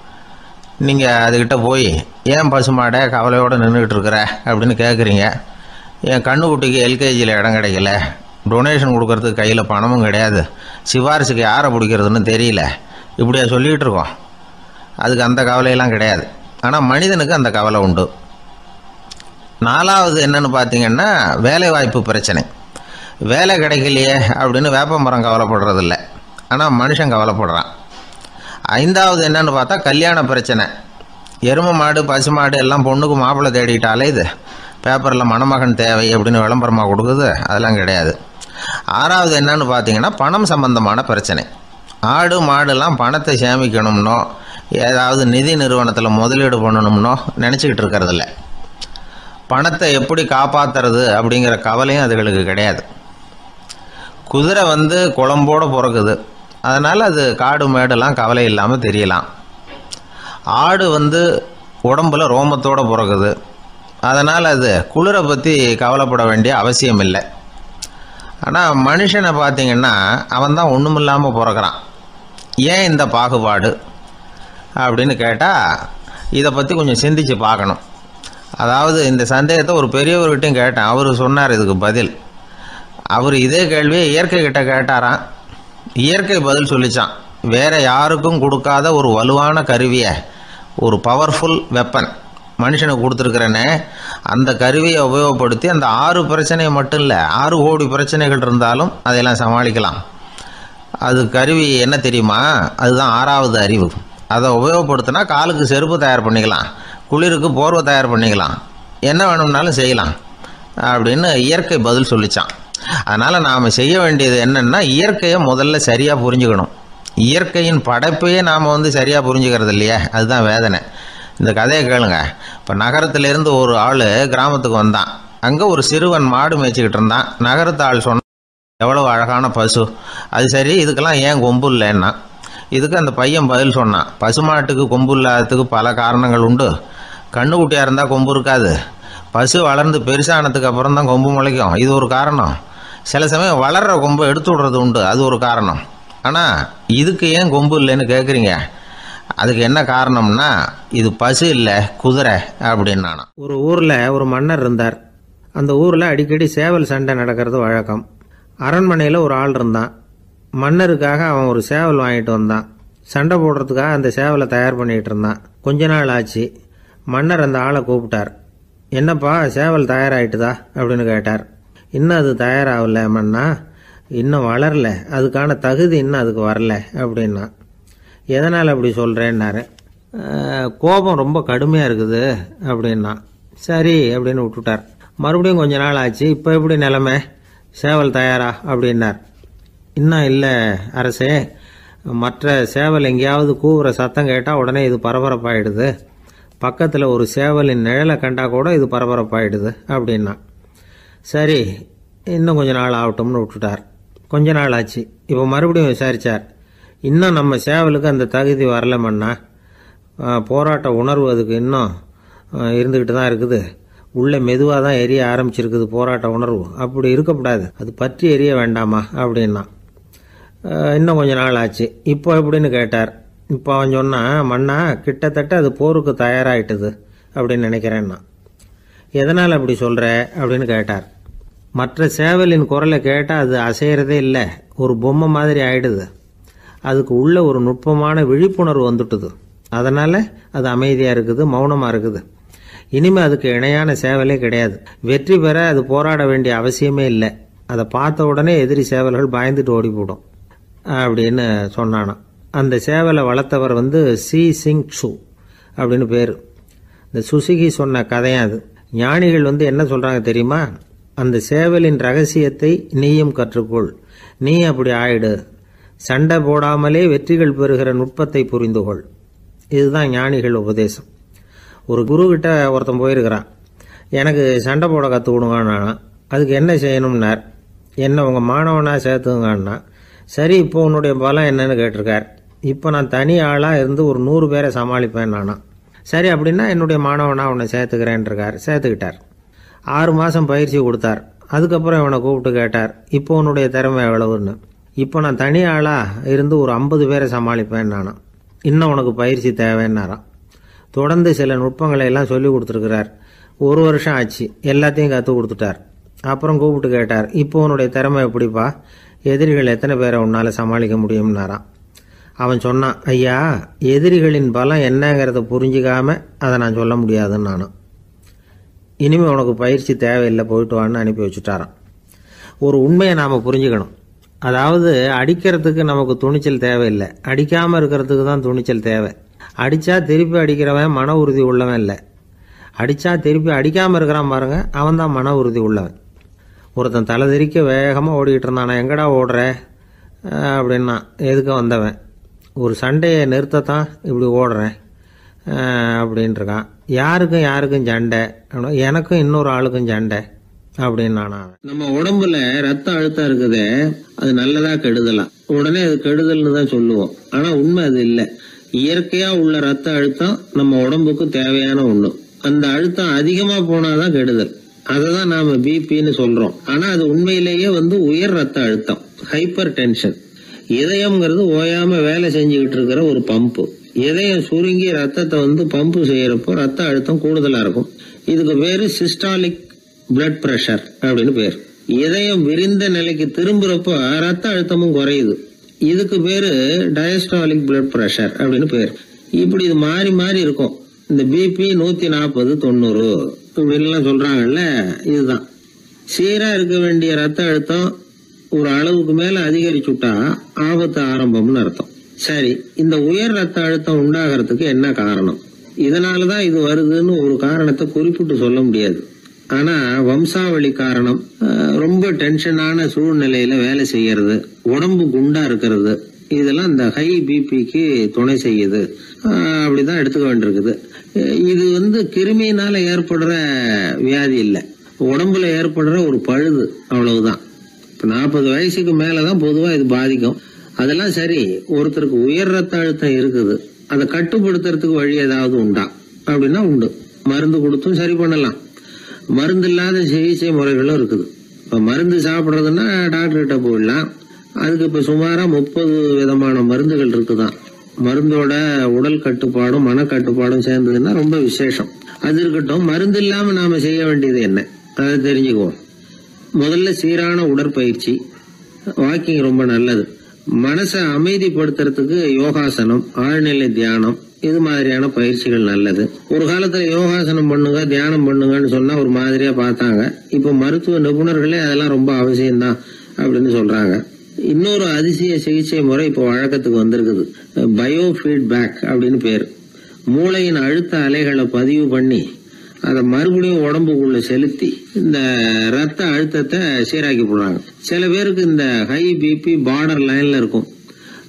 நீங்கள் அதுக்கிட்ட போய் ஏன் பசுமாடை கவலையோடு நின்றுக்கிட்டு இருக்கிற அப்படின்னு கேட்குறீங்க. என் கண்ணுக்குட்டிக்கு எல்கேஜியில் இடம் கிடைக்கல, டொனேஷன் கொடுக்கறதுக்கு கையில் பணமும் கிடையாது, சிபாரிசுக்கு யாரை பிடிக்கிறதுன்னு தெரியல, இப்படியா சொல்லிகிட்டு இருக்கோம். அதுக்கு அந்த கவலையெல்லாம் கிடையாது. ஆனால் மனிதனுக்கு அந்த கவலை உண்டு. 4வது என்னன்னு பார்த்தீங்கன்னா வேலை வாய்ப்பு பிரச்சனை. வேலை கிடைக்கலையே அப்படின்னு வேப்ப மரம் கவலைப்படுறதில்ல, ஆனால் மனுஷன் கவலைப்படுறான். 5வது என்னன்னு பார்த்தா கல்யாண பிரச்சனை. எருமை மாடு பசுமாடு எல்லாம் பொண்ணுக்கு மாப்பிள்ளை தேடிட்டாலே இது பேப்பரில் மணமகன் தேவை அப்படின்னு விளம்பரமாக கொடுக்குது, அதெல்லாம் கிடையாது. 6வது என்னன்னு பார்த்தீங்கன்னா பணம் சம்பந்தமான பிரச்சனை. ஆடு மாடுலாம் பணத்தை சேமிக்கணும்னோ ஏதாவது நிதி நிறுவனத்தில் முதலீடு பண்ணணும்னோ நினச்சிக்கிட்டு இருக்கிறதில்ல. பணத்தை எப்படி காப்பாற்றுறது அப்படிங்கிற கவலையும் அதுகளுக்கு கிடையாது. குதிரை குளம்போடு பிறக்குது, அதனால் அது காடு மேடெல்லாம் கவலை இல்லாமல் தெரியலாம். ஆடு உடம்பில் ரோமத்தோடு பிறக்குது, அதனால் அது குளிரை பற்றி கவலைப்பட வேண்டிய அவசியம் இல்லை. ஆனால் மனுஷனை பார்த்திங்கன்னா அவன் தான் ஒன்றும் இல்லாமல் பிறக்கிறான். ஏன் இந்த பாகுபாடு அப்படின்னு கேட்டால் இதை பற்றி கொஞ்சம் சிந்திச்சு பார்க்கணும். அதாவது இந்த சந்தேகத்தை ஒரு பெரியவர்கிட்டையும் கேட்டேன். அவர் சொன்னார் இதுக்கு பதில். அவர் இதே கேள்வியை இயற்கை கிட்ட கேட்டாராம். இயற்கை பதில் சொல்லிச்சான். வேற யாருக்கும் கொடுக்காத ஒரு வலுவான கருவியை, ஒரு பவர்ஃபுல் வெப்பன் மனுஷனுக்கு கொடுத்துருக்கிறேனே, அந்த கருவியை உபயோகப்படுத்தி அந்த 6 பிரச்சனையை மட்டும் இல்லை 6 கோடி பிரச்சனைகள் இருந்தாலும் அதையெல்லாம் சமாளிக்கலாம். அது கருவி என்ன தெரியுமா? அதுதான் 6வது அறிவு. அதை உபயோகப்படுத்தினா காலுக்கு செருப்பு தயார் பண்ணிக்கலாம், குளிருக்கு போர்வை தயார் பண்ணிக்கலாம், என்ன வேணும்னாலும் செய்யலாம் அப்படின்னு இயற்கை பதில் சொல்லிச்சான். அதனால் நாம் செய்ய வேண்டியது என்னென்னா இயற்கையை முதல்ல சரியாக புரிஞ்சுக்கணும். இயற்கையின் படைப்பையே நாம் சரியாக புரிஞ்சுக்கிறது இல்லையே, அதுதான் வேதனை. இந்த கதையை கேளுங்க. இப்போ நகரத்திலேருந்து ஒரு ஆள் கிராமத்துக்கு வந்தான். அங்கே ஒரு சிறுவன் மாடு மேய்ச்சிக்கிட்டு இருந்தான். நகரத்து ஆள் சொன்னான், எவ்வளோ அழகான பசு, அது சரி இதுக்கெல்லாம் ஏன் கொம்பு இல்லைன்னா. இதுக்கு அந்த பையன் பதில் சொன்னான், பசுமாட்டுக்கு கொம்பு இல்லாததுக்கு பல காரணங்கள் உண்டு. கண்ணுக்குட்டியாக இருந்தால் கொம்பு இருக்காது, பசு வளர்ந்து பெருசானதுக்கு அப்புறம் தான் கொம்பு முளைக்கும், இது ஒரு காரணம். சில சமயம் வளர்கிற கொம்பை எடுத்து விடுறது உண்டு, அது ஒரு காரணம். ஆனால் இதுக்கு ஏன் கொம்பு இல்லைன்னு கேட்குறீங்க, அதுக்கு என்ன காரணம்னா இது பசு இல்லை குதிரை அப்படின்னு நானும். ஒரு ஊரில் ஒரு மன்னர் இருந்தார். அந்த ஊரில் அடிக்கடி சேவல் சண்டை நடக்கிறது வழக்கம். அரண்மனையில் ஒரு ஆள் இருந்தான். மன்னருக்காக அவன் ஒரு சேவல் வாங்கிட்டு வந்தான். சண்டை போடுறதுக்காக அந்த சேவலை தயார் பண்ணிகிட்டு இருந்தான். கொஞ்ச நாள் ஆச்சு. மன்னர் அந்த ஆளை கூப்பிட்டார். என்னப்பா சேவல் தயாராகிட்டுதா அப்படின்னு கேட்டார். இன்னும் அது தயாராகல மன்னா, இன்னும் வளரல, அதுக்கான தகுதி இன்னும் அதுக்கு வரல அப்படின்னா. எதனால் அப்படி சொல்கிறேன்னாரு. கோபம் ரொம்ப கடுமையாக இருக்குது அப்படின்னா. சரி அப்படின்னு விட்டுட்டார். மறுபடியும் கொஞ்ச நாள் ஆச்சு. இப்போ எப்படி நிலைமை, சேவல் தயாரா அப்படின்னார். இன்னும் இல்லை அரசே, மற்ற சேவல் எங்கேயாவது கூவுற சத்தம் கேட்டால் உடனே இது பரபரப்பாயிடுது, பக்கத்தில் ஒரு சேவலின் நிழலை கண்டா கூட இது பரபரப்பாயிடுது அப்படின்னா. சரி இன்னும் கொஞ்ச நாள் ஆகட்டும்னு விட்டுட்டார். கொஞ்ச நாள் ஆச்சு. இப்போ மறுபடியும் விசாரித்தார். இன்னும் நம்ம சேவலுக்கு அந்த தகுதி வரலமன்னா, போராட்ட உணர்வு அதுக்கு இன்னும் இருந்துக்கிட்டு தான் இருக்குது, உள்ளே மெதுவாக தான் எரிய ஆரம்பிச்சிருக்குது போராட்ட உணர்வு, அப்படி இருக்கக்கூடாது, அது பற்றி எரிய வேண்டாமா அப்படின்னா. இன்னும் கொஞ்ச நாள் ஆச்சு. இப்போ எப்படின்னு கேட்டார். இப்போ அவன் சொன்னான், மன்னா கிட்டத்தட்ட அது போருக்கு தயாராகிட்டுது அப்படின்னு நினைக்கிறேன்னா. எதனால் அப்படி சொல்கிற அப்படின்னு கேட்டார். மற்ற சேவலின் குரலை கேட்டால் அது அசைகிறதே இல்லை, ஒரு பொம்மை மாதிரி ஆயிடுது, அதுக்கு உள்ள ஒரு நுட்பமான விழிப்புணர்வு வந்துட்டுது, அதனால் அது அமைதியாக இருக்குது, மௌனமாக இருக்குது. இனிமே அதுக்கு இணையான சேவலே கிடையாது. வெற்றி பெற அது போராட வேண்டிய அவசியமே இல்லை. அதை பார்த்த உடனே எதிரி சேவல்கள் பயந்துட்டு ஓடி போடும் அப்படின்னு சொன்னானாம். அந்த சேவலை வளர்த்தவர் சி சிங் சு அப்படின்னு பேர். இந்த சுசுகி சொன்ன கதையும் அது. ஞானிகள் என்ன சொல்றாங்க தெரியுமா? அந்த சேவலின் ரகசியத்தை நீயும் கற்றுக்கொள், நீ அப்படி ஆயிடு, சண்டை போடாமலே வெற்றிகள் பெறுகிற நுட்பத்தை புரிந்துகொள். இதுதான் ஞானிகள் உபதேசம். ஒரு குரு கிட்ட ஒருத்தன் போயிருக்கிறான். எனக்கு சண்டை போட கற்றுக் கொடுங்கன்னா. அதுக்கு என்ன செய்யணும்னார். என்ன உங்கள் மாணவனாக சேர்த்துங்கண்ணா. சரி, இப்போ உன்னுடைய பலம் என்னன்னு கேட்டிருக்கார். இப்போ நான் தனி ஆளாக இருந்து ஒரு 100 பேரை சமாளிப்பேன் நானா. சரி, அப்படின்னா என்னுடைய மாணவனாக உன்னை சேர்த்துக்கிறேன்ருக்கார். சேர்த்துக்கிட்டார். 6 மாதம் பயிற்சி கொடுத்தார். அதுக்கப்புறம் இவனை கூப்பிட்டு கேட்டார், இப்போ உன்னுடைய திறமை எவ்வளவுன்னு. இப்போ நான் தனி ஆளாக இருந்து ஒரு 50 பேரை சமாளிப்பேன் நானா. இன்னும் உனக்கு பயிற்சி தேவைன்னாராம். தொடர்ந்து சில நுட்பங்களை எல்லாம் சொல்லி கொடுத்துருக்கிறார். 1 வருஷம் ஆச்சு. எல்லாத்தையும் கற்றுக் கொடுத்துட்டார். அப்புறம் கூப்பிட்டு கேட்டார், இப்போ உன்னுடைய திறமை எப்படிப்பா, எதிரிகள் எத்தனை பேரை உன்னால் சமாளிக்க முடியும்னாராம். அவன் சொன்னான், ஐயா, எதிரிகளின் பலம் என்னங்கிறத புரிஞ்சிக்காம அதை நான் சொல்ல முடியாதுன்னு நானும். இனிமே உனக்கு பயிற்சி தேவையில்லை, போயிட்டு வான்னு அனுப்பி வச்சுட்டாரான். ஒரு உண்மையை நாம் புரிஞ்சுக்கணும். அதாவது அடிக்கிறதுக்கு நமக்கு துணிச்சல் தேவையில்லை, அடிக்காமல் இருக்கிறதுக்கு தான் துணிச்சல் தேவை. அடித்தா திருப்பி அடிக்கிறவன் மன உறுதி உள்ளவன் இல்லை. அடித்தா திருப்பி அடிக்காமல் இருக்கிறான் பாருங்க, அவன் தான் மன உறுதி உள்ளவன். ஒருத்தன் தலை திரிக்க வேகமாக ஓடிக்கிட்டு இருந்தான். நான் எங்கடா ஓடுற அப்படின்னா, எதுக்க வந்தவன். ஒரு சண்டையை நிறுத்தத்தான் இப்படி ஓடுறேன் அப்படின்ட்டுருக்கான். யாருக்கும் சண்டை, எனக்கும் இன்னொரு ஆளுக்கும் சண்டை அப்படின்னு நானா. நம்ம உடம்புல ரத்த அழுத்தம் இருக்குதே, அது நல்லதா கெடுதலாம். உடனே அது கெடுதல்னு தான் சொல்லுவோம். ஆனா உண்மை அது இல்லை. இயற்கையா உள்ள ரத்த அழுத்தம் நம்ம உடம்புக்கு தேவையான ஒண்ணு. அந்த அழுத்தம் அதிகமா போனாதான் கெடுதல். அததான் நாம பிபின்னு சொல்றோம். ஆனா அது உண்மையிலேயே உயர் ரத்த அழுத்தம், ஹைப்பர் டென்ஷன். இதயம்ங்கிறது ஓயாம வேலை செஞ்சுக்கிட்டு இருக்கிற ஒரு பம்பு. இதயம் சுருங்கி ரத்தத்தை பம்பு செய்யறப்போ ரத்த அழுத்தம் கூடுதலா இருக்கும். இதுக்கு பேரு சிஸ்டாலிக் பிளட் பிரஷர் அப்படின்னு பேர். இதயம் விரிந்த நிலைக்கு திரும்புறப்போ ரத்த அழுத்தமும் குறையுது. இதுக்கு பேரு டயஸ்டாலிக் பிளட் பிரஷர் அப்படின்னு பேர். இப்படி இது மாறி மாறி இருக்கும். இந்த பிபி 140 90 இப்படின்லாம் சொல்றாங்கல்ல, இதுதான். சீரா இருக்க வேண்டிய ரத்த அழுத்தம் ஒரு அளவுக்கு மேல அதிகரிச்சுட்டா ஆபத்து ஆரம்பம்னு அர்த்தம். சரி, இந்த உயர் ரத்த அழுத்தம் உண்டாகிறதுக்கு என்ன காரணம்? இதனாலதான் இது வருதுன்னு ஒரு காரணத்தை குறிப்பிட்டு சொல்ல முடியாது. ஆனா வம்சாவளி காரணம், ரொம்ப டென்ஷனான சூழ்நிலையில வேலை செய்யறது, உடம்பு குண்டா இருக்கிறது, இதெல்லாம் இந்த ஹை பிபிக்கு துணை செய்யுது. அப்படிதான் எடுத்துக்க வேண்டியிருக்குது. இது கிருமியினால ஏற்படுற வியாதி இல்லை, உடம்புல ஏற்படுற ஒரு பழுது, அவ்வளவுதான். 40 வயசுக்கு மேலதான் பொதுவா இது பாதிக்கும். அதெல்லாம் சரி, ஒருத்தருக்கு உயர் ரத்த அழுத்தம் இருக்குது, அதை கட்டுப்படுத்துறதுக்கு வழி ஏதாவது உண்டா அப்படின்னா உண்டு. மருந்து கொடுத்தும் சரி பண்ணலாம். மருந்து இல்லாத சிகிச்சை முறைகளும் இருக்குது. இப்ப மருந்து சாப்பிடுறதுன்னா டாக்டர்கிட்ட போயிடலாம். அதுக்கு இப்ப சுமாரா 30 விதமான மருந்துகள் இருக்குதான். மருந்தோட உடல் கட்டுப்பாடும் மனக்கட்டுப்பாடும் சேர்ந்ததுன்னா ரொம்ப விசேஷம். அது இருக்கட்டும், மருந்து இல்லாம நாம செய்ய வேண்டியது என்ன, அதை தெரிஞ்சுக்குவோம். முதல்ல சீரான உடற்பயிற்சி, வாக்கிங் ரொம்ப நல்லது. மனசை அமைதிப்படுத்துறதுக்கு யோகாசனம், ஆழ்நிலை தியானம், இது மாதிரியான பயிற்சிகள் நல்லது. ஒரு காலத்துல யோகாசனம் பண்ணுங்க, தியானம் பண்ணுங்கன்னு சொன்னா ஒரு மாதிரியா பார்த்தாங்க. இப்ப மருத்துவ நிபுணர்களே அதெல்லாம் ரொம்ப அவசியம்தான் அப்படின்னு சொல்றாங்க. இன்னொரு அதிசய சிகிச்சை முறை இப்போ வழக்கத்துக்கு வந்திருக்குது. பயோ ஃபீட்பேக் அப்படின்னு பேர். மூளையின் அழுத்த அலைகளை பதிவு பண்ணி அதை மறுபடியும் உடம்புக்குள்ள செலுத்தி இந்த ரத்த அழுத்தத்தை சீராக்கி போடுறாங்க. சில பேருக்கு இந்த ஹை பிபி பார்டர் லைன்ல இருக்கும்.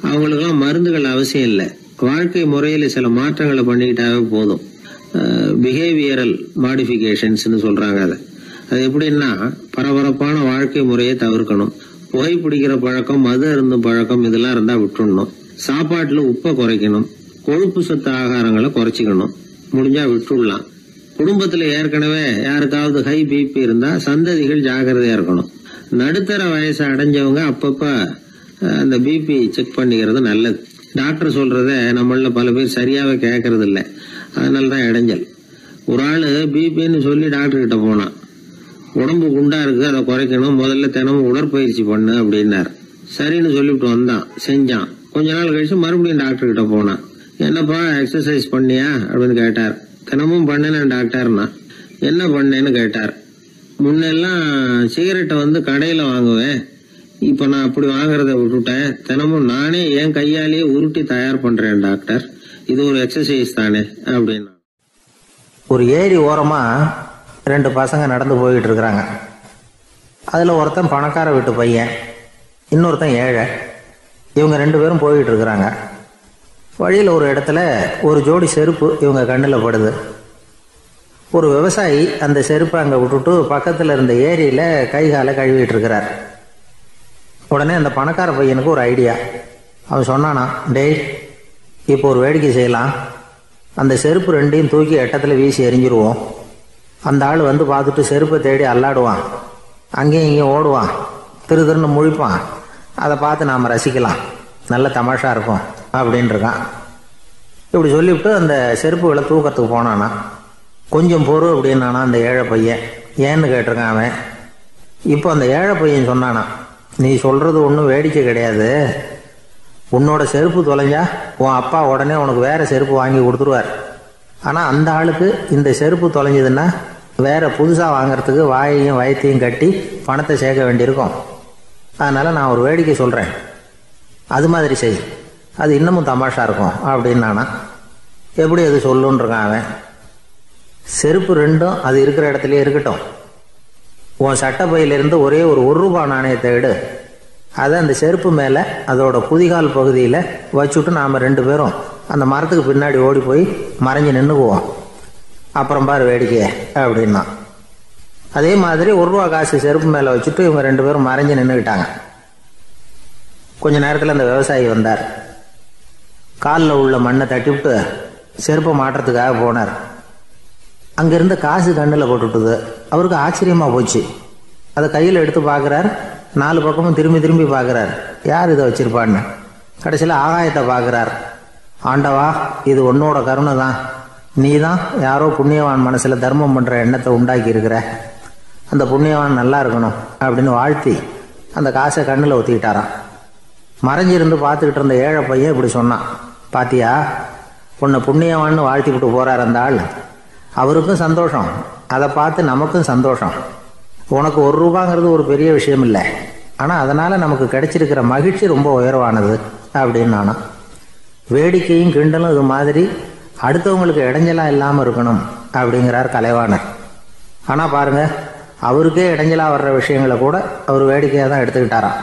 அவங்களுக்கெல்லாம் மருந்துகள் அவசியம் இல்லை. வாழ்க்கை முறையில சில மாற்றங்களை பண்ணிக்கிட்டாவே போதும். பிஹேவியரல் மாடிஃபிகேஷன்ஸ் சொல்றாங்க. அது எப்படின்னா, பரபரப்பான வாழ்க்கை முறையை தவிர்க்கணும். புகைப்பிடிக்கிற பழக்கம், மது அருந்தும் பழக்கம், இதெல்லாம் இருந்தா விட்டுடணும். சாப்பாட்டுல உப்பை குறைக்கணும். கொழுப்பு சத்து ஆகாரங்களை குறைச்சிக்கணும். முடிஞ்சா விட்டுடலாம். குடும்பத்துல ஏற்கனவே யாருக்காவது ஹை பிபி இருந்தா சந்ததிகள் ஜாகிரதையா இருக்கணும். நடுத்தர வயசு அடைஞ்சவங்க அப்பப்ப அந்த பிபி செக் பண்ணிக்கிறது நல்லது. டாக்டர் சொல்றத நம்மள பல பேர் சரியாவே கேட்கறது இல்லை. அதனாலதான் இடைஞ்சல். ஒரு ஆளு பிபின்னு சொல்லி டாக்டர் கிட்ட போனான். உடம்பு குண்டா இருக்கு, அதை குறைக்கணும், முதல்ல தினமும் உடற்பயிற்சி பண்ணு அப்படின்னாரு. சரின்னு சொல்லிவிட்டு வந்தான், செஞ்சான். கொஞ்ச நாள் கழிச்சு மறுபடியும் டாக்டர் கிட்ட போனான். என்னப்பா எக்ஸசைஸ் பண்ணியா அப்படின்னு கேட்டார். தினமும் பண்ணினேன் டாக்டர்னா. என்ன பண்ணேன்னு கேட்டார். முன்னெல்லாம் சிகரெட்டை வந்து கடையில் வாங்குவேன், இப்போ நான் அப்படி வாங்குறத விட்டுட்டேன். தினமும் நானே என் கையாலேயே உருட்டி தயார் பண்ணுறேன் டாக்டர். இது ஒரு எக்ஸசைஸ் தானே அப்படின்னா. ஒரு ஏரி ஓரமாக 2 பசங்க நடந்து போயிட்டு இருக்கிறாங்க. அதில் ஒருத்தன் பணக்கார வீட்டு பையன், இன்னொருத்தன் ஏழை. இவங்க 2 பேரும் போயிட்டு இருக்கிறாங்க. வழியில் ஒரு இடத்துல ஒரு ஜோடி செருப்பு இவங்க கண்ணில் படுது. ஒரு விவசாயி அந்த செருப்பை அங்கே விட்டுட்டு பக்கத்தில் இருந்த ஏரியில் கை காலை கழுவிட்டு இருக்கிறார். உடனே அந்த பணக்கார பையனுக்கு ஒரு ஐடியா. அவன் சொன்னானா, டேய், இப்போ ஒரு வேடிக்கை செய்யலாம். அந்த செருப்பு 2ஐயும் தூக்கி எட்டத்தில் வீசி எரிஞ்சிருவோம். அந்த ஆள் வந்து பார்த்துட்டு செருப்பை தேடி அல்லாடுவான், அங்கேயும் இங்கேயும் ஓடுவான், திருன்னு முழிப்பான். அதை பார்த்து நாம் ரசிக்கலாம், நல்ல தமாஷா இருக்கும் அப்படின்னு இருக்கான். இப்படி சொல்லிவிட்டு அந்த செருப்புகளை தூக்கத்துக்கு போனானா. கொஞ்சம் பொறு அப்படின்னானா அந்த ஏழை பையன். ஏன்னு கேட்டிருக்கான் அவன். இப்போ அந்த ஏழை பையன் சொன்னானா, நீ சொல்கிறது ஒன்றும் வேடிக்கை கிடையாது. உன்னோட செருப்பு தொலைஞ்சா உன் அப்பா உடனே உனக்கு வேறு செருப்பு வாங்கி கொடுத்துருவார். ஆனால் அந்த ஆளுக்கு இந்த செருப்பு தொலைஞ்சதுன்னா வேறு புதுசாக வாங்கிறதுக்கு வாயையும் வயத்தையும் கட்டி பணத்தை சேர்க்க வேண்டியிருக்கும். அதனால் நான் ஒரு வேடிக்கை சொல்கிறேன், அது மாதிரி செய், அது இன்னமும் தமாஷா இருக்கும் அப்படின்னானா. எப்படி அது சொல்லுன்றிருக்கான் அவன். செருப்பு 2ம் அது இருக்கிற இடத்துலையே இருக்கட்டும். உன் சட்டப்பையிலிருந்து ஒரே ஒரு ரூபா நாணயத்தை எடு. அதை அந்த செருப்பு மேலே அதோட குதிகால் பகுதியில் வச்சுட்டு நாம் 2 பேரும் அந்த மரத்துக்கு பின்னாடி ஓடி போய் மறைஞ்சு நின்றுக்குவோம். அப்புறம் பாரு வேடிக்கையே அப்படின்னா. அதே மாதிரி ரூபா காசு செருப்பு மேலே வச்சுட்டு இவங்க 2 பேரும் மறைஞ்சு நின்றுக்கிட்டாங்க. கொஞ்ச நேரத்தில் அந்த விவசாயி வந்தார். காலில் உள்ள மண்ணை தட்டிவிட்டு செருப்பை மாட்டுறதுக்காக போனார். அங்கிருந்த காசு கண்ணில் போட்டுவிட்டது. அவருக்கு ஆச்சரியமாக போச்சு. அதை கையில் எடுத்து பார்க்குறார். 4 பக்கமும் திரும்பி திரும்பி பார்க்குறார், யார் இதை வச்சிருப்பான்னு. கடைசியில் ஆகாயத்தை பார்க்குறார். ஆண்டவா, இது உன்னோட கருணை தான். நீ தான் யாரோ புண்ணியவான் மனசில் தர்மம் பண்ணுற எண்ணத்தை உண்டாக்கி இருக்கிற. அந்த புண்ணியவான் நல்லா இருக்கணும் அப்படின்னு வாழ்த்தி அந்த காசை கண்ணில் ஊற்றிக்கிட்டாரான். மறைஞ்சிருந்து பார்த்துக்கிட்டு இருந்த ஏழை பையன் இப்படி சொன்னான், பாத்தியா, உன்னை புண்ணியவான்னு வாழ்த்தி விட்டு போகிறார் அந்த ஆள். அவருக்கும் சந்தோஷம், அதை பார்த்து நமக்கும் சந்தோஷம். உனக்கு ரூபாங்கிறது ஒரு பெரிய விஷயம் இல்லை, ஆனால் அதனால் நமக்கு கிடைச்சிருக்கிற மகிழ்ச்சி ரொம்ப உயர்வானது அப்படின்னு நானும். வேடிக்கையும் கிண்டலும் இது மாதிரி அடுத்தவங்களுக்கு இடைஞ்சலாக இல்லாமல் இருக்கணும் அப்படிங்கிறார் கலைவாணர். ஆனால் பாருங்கள், அவருக்கே இடைஞ்சலாக வர்ற விஷயங்களை கூட அவர் வேடிக்கையாக தான் எடுத்துக்கிட்டாராம்.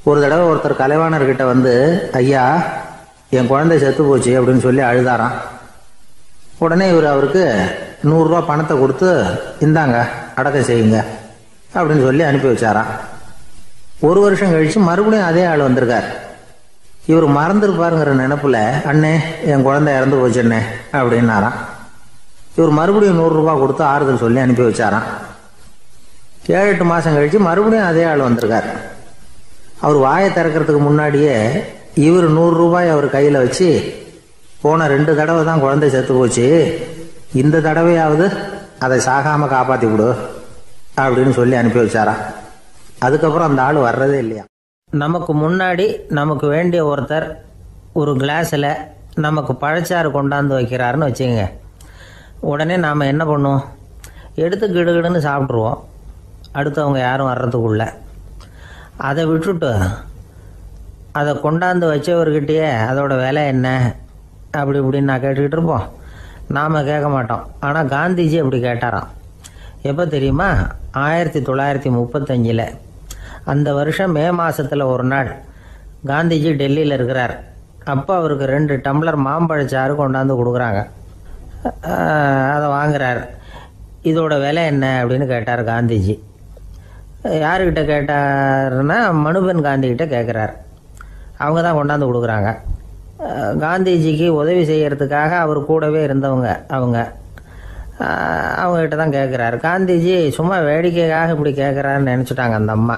ஒரு தடவை ஒருத்தர் கலைவாணர்கிட்ட வந்து, ஐயா, என் குழந்தை செத்து போச்சு அப்படின்னு சொல்லி அழுதாராம். உடனே இவர் அவருக்கு 100 ரூபா பணத்தை கொடுத்து, இந்தாங்க அடக்கம் செய்யுங்க அப்படின்னு சொல்லி அனுப்பி வச்சாராம். 1 வருஷம் கழித்து மறுபடியும் அதே ஆள் வந்திருக்கார். இவர் மறந்துருப்பாருங்கிற நினைப்புல, அண்ணே, என் குழந்தை இறந்து போச்சுண்ணே அப்படின்னாராம். இவர் மறுபடியும் 100 ரூபா கொடுத்து ஆறுதல் சொல்லி அனுப்பி வச்சாராம். 7-8 மாதம் கழித்து மறுபடியும் அதே ஆள் வந்திருக்கார். அவர் வாயை திறக்கிறதுக்கு முன்னாடியே இவர் 100 ரூபாய் அவர் கையில் வச்சு, போன 2 தடவை தான் குழந்தை செத்து போச்சு, இந்த தடவையாவது அதை சாகாமல் காப்பாற்றி விடு அப்படின்னு சொல்லி அனுப்பி வச்சாராம். அதுக்கப்புறம் அந்த ஆள் வர்றதே இல்லையா. நமக்கு முன்னாடி நமக்கு வேண்டிய ஒருத்தர் ஒரு கிளாஸில் நமக்கு பழச்சாறு கொண்டாந்து வைக்கிறாருன்னு வச்சுக்கோங்க. உடனே நாம் என்ன பண்ணுவோம், எடுத்து கிடுகிடுன்னு சாப்பிட்ருவோம் அடுத்தவங்க யாரும் வர்றதுக்குள்ள. அதை விட்டுட்டு அதை கொண்டாந்து வச்சவர்கிட்டயே அதோட விலை என்ன அப்படி இப்படின்னு நான் கேட்டுக்கிட்டு இருப்போம். நாம் கேட்க மாட்டோம். ஆனால் காந்திஜி அப்படி கேட்டாராம். எப்போ தெரியுமா, 1935. அந்த வருஷம் மே மாதத்தில் ஒரு நாள் காந்திஜி டெல்லியில் இருக்கிறார். அப்போ அவருக்கு 2 டம்ளர் மாம்பழச்சாறு கொண்டாந்து கொடுக்குறாங்க. அதை வாங்குறார். இதோட விலை என்ன அப்படின்னு கேட்டார் காந்திஜி. யாருக்கிட்ட கேட்டாருன்னா மனுபென் காந்திகிட்ட கேட்குறார். அவங்க தான் கொண்டாந்து கொடுக்குறாங்க. காந்திஜிக்கு உதவி செய்கிறதுக்காக அவர் கூடவே இருந்தவங்க அவங்ககிட்ட தான் கேட்குறாரு. காந்திஜி சும்மா வேடிக்கைக்காக இப்படி கேட்குறாருன்னு நினச்சிட்டாங்க அந்த அம்மா.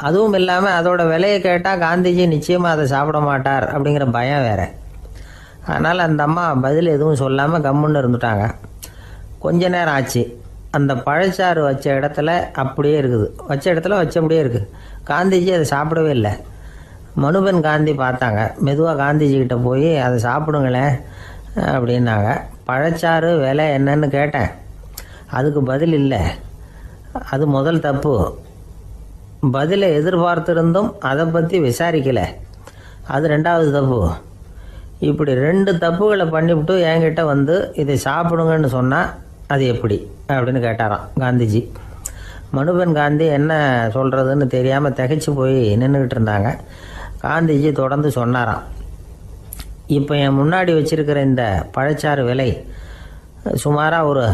அதுவும் இல்லாமல் அதோட விலையை கேட்டால் காந்திஜி நிச்சயமாக அதை சாப்பிட மாட்டார் அப்படிங்கிற பயம் வேறு. அதனால் அந்த அம்மா பதில் எதுவும் சொல்லாமல் கம்முன்னு இருந்துட்டாங்க. கொஞ்ச நேரம் ஆச்சு. அந்த பழச்சாறு வச்ச இடத்துல அப்படியே இருக்குது, வச்ச இடத்துல வச்சபடியே இருக்குது. காந்திஜி அதை சாப்பிடவே இல்லை. மனுபென் காந்தி பார்த்தாங்க. மெதுவாக காந்திஜிக்கிட்ட போய் அதை சாப்பிடுங்களேன் அப்படின்னாங்க. பழச்சாறு விலை என்னன்னு கேட்டேன். அதுக்கு பதில் இல்லை. அது முதல் தப்பு. பதிலை எதிர்பார்த்திருந்தும் அதை பற்றி விசாரிக்கலை. அது ரெண்டாவது தப்பு. இப்படி 2 தப்புகளை பண்ணிவிட்டு என்கிட்ட வந்து இதை சாப்பிடுங்கன்னு சொன்னால் அது எப்படி அப்படின்னு கேட்டாராம் காந்திஜி. மனுபென் காந்தி என்ன சொல்கிறதுன்னு தெரியாமல் திகைச்சு போய் நின்றுக்கிட்டு இருந்தாங்க. காந்திஜி தொடர்ந்து சொன்னாராம், இப்போ என் முன்னாடி வச்சிருக்கிற இந்த பழச்சாறு விலை சுமாராக ஒரு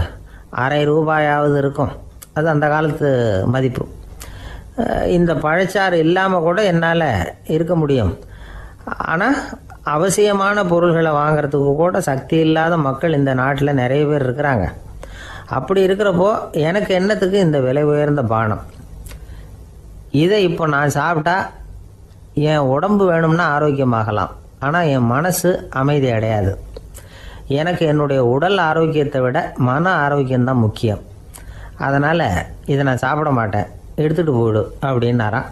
₹1/2 இருக்கும். அது அந்த காலத்து மதிப்பு. இந்த பழச்சாறு இல்லாமல் கூட என்னால் இருக்க முடியும். ஆனால் அவசியமான பொருள்களை வாங்கிறதுக்கு கூட சக்தி இல்லாத மக்கள் இந்த நாட்டில் நிறைய பேர் இருக்கிறாங்க. அப்படி இருக்கிறப்போ எனக்கு என்னத்துக்கு இந்த விலை உயர்ந்த பானம்? இதை இப்போ நான் சாப்பிட்டா என் உடம்பு வேணும்னா ஆரோக்கியமாகலாம், ஆனால் என் மனசு அமைதி அடையாது. எனக்கு என்னுடைய உடல் ஆரோக்கியத்தை விட மன ஆரோக்கியம்தான் முக்கியம். அதனால் இதை நான் சாப்பிட மாட்டேன், எடுத்துகிட்டு போயிடு அப்படின்னாராம்.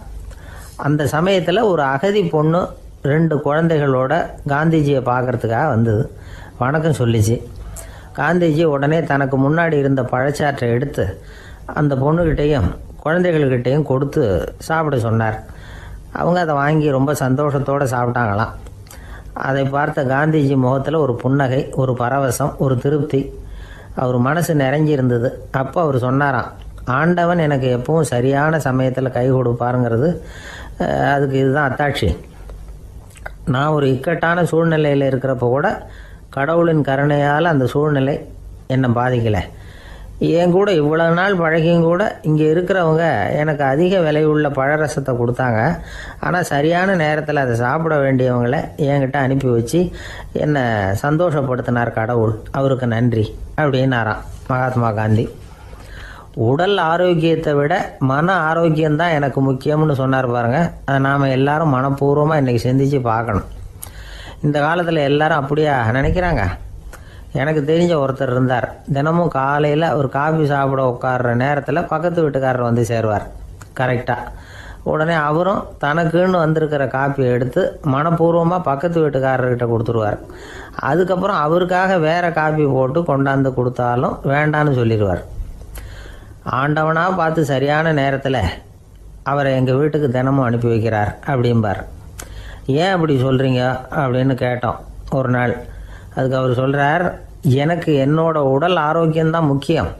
அந்த சமயத்தில் ஒரு அகதி பொண்ணு 2 குழந்தைகளோட காந்திஜியை பார்க்கறதுக்காக வந்தது. வணக்கம் சொல்லிச்சு. காந்திஜி உடனே தனக்கு முன்னாடி இருந்த பழச்சாற்றை எடுத்து அந்த பொண்ணுக்கிட்டையும் குழந்தைகள்கிட்டையும் கொடுத்து சாப்பிட சொன்னார். அவங்க அதை வாங்கி ரொம்ப சந்தோஷத்தோடு சாப்பிட்டாங்களாம். அதை பார்த்த காந்திஜி முகத்தில் ஒரு புன்னகை, ஒரு பரவசம், ஒரு திருப்தி. அவர் மனசு நிறைஞ்சி இருந்தது. அப்போ அவர் சொன்னாராம், ஆண்டவன் எனக்கு எப்பவும் சரியான சமயத்தில் கை கொடுப்பாருங்கிறது அதுக்கு இதுதான் அத்தாட்சி. நான் ஒரு இக்கட்டான சூழ்நிலையில் இருக்கிறப்போ கூட கடவுளின் கருணையால் அந்த சூழ்நிலை என்னை பாதிக்கலை. என் கூட இவ்வளோ நாள் பழகியும் கூட இங்கே இருக்கிறவங்க எனக்கு அதிக விலை உள்ள பழரசத்தை கொடுத்தாங்க. ஆனால் சரியான நேரத்தில் அதை சாப்பிட வேண்டியவங்களை என்கிட்ட அனுப்பி வச்சு என்னை சந்தோஷப்படுத்தினார் கடவுள். அவருக்கு நன்றி அப்படின்னாராம் மகாத்மா காந்தி. உடல் ஆரோக்கியத்தை விட மன ஆரோக்கியம்தான் எனக்கு முக்கியம்னு சொன்னார் பாருங்க. அதை நாம் எல்லாரும் மனப்பூர்வமாக இன்றைக்கி சிந்திச்சு பார்க்கணும். இந்த காலத்தில் எல்லாரும் அப்படியா நினைக்கிறாங்க? எனக்கு தெரிஞ்ச ஒருத்தர் இருந்தார். தினமும் காலையில் ஒரு காஃபி சாப்பிட உட்கார்ற நேரத்தில் பக்கத்து வீட்டுக்காரர் வந்து சேருவார் கரெக்டாக. உடனே அவரும் தனக்குன்னு வந்திருக்கிற காப்பியை எடுத்து மனப்பூர்வமாக பக்கத்து வீட்டுக்காரர்கிட்ட கொடுத்துருவார். அதுக்கப்புறம் அவருக்காக வேறு காப்பி போட்டு கொண்டாந்து கொடுத்தாலும் வேண்டான்னு சொல்லிடுவார். ஆண்டவனாக பார்த்து சரியான நேரத்தில் அவரை எங்கள் வீட்டுக்கு தினமும் அனுப்பி வைக்கிறார் அப்படிம்பார். ஏன் அப்படி சொல்கிறீங்க அப்படின்னு கேட்டோம் ஒரு நாள். அதுக்கு அவர் சொல்கிறார், எனக்கு என்னோட உடல் ஆரோக்கியம்தான் முக்கியம்.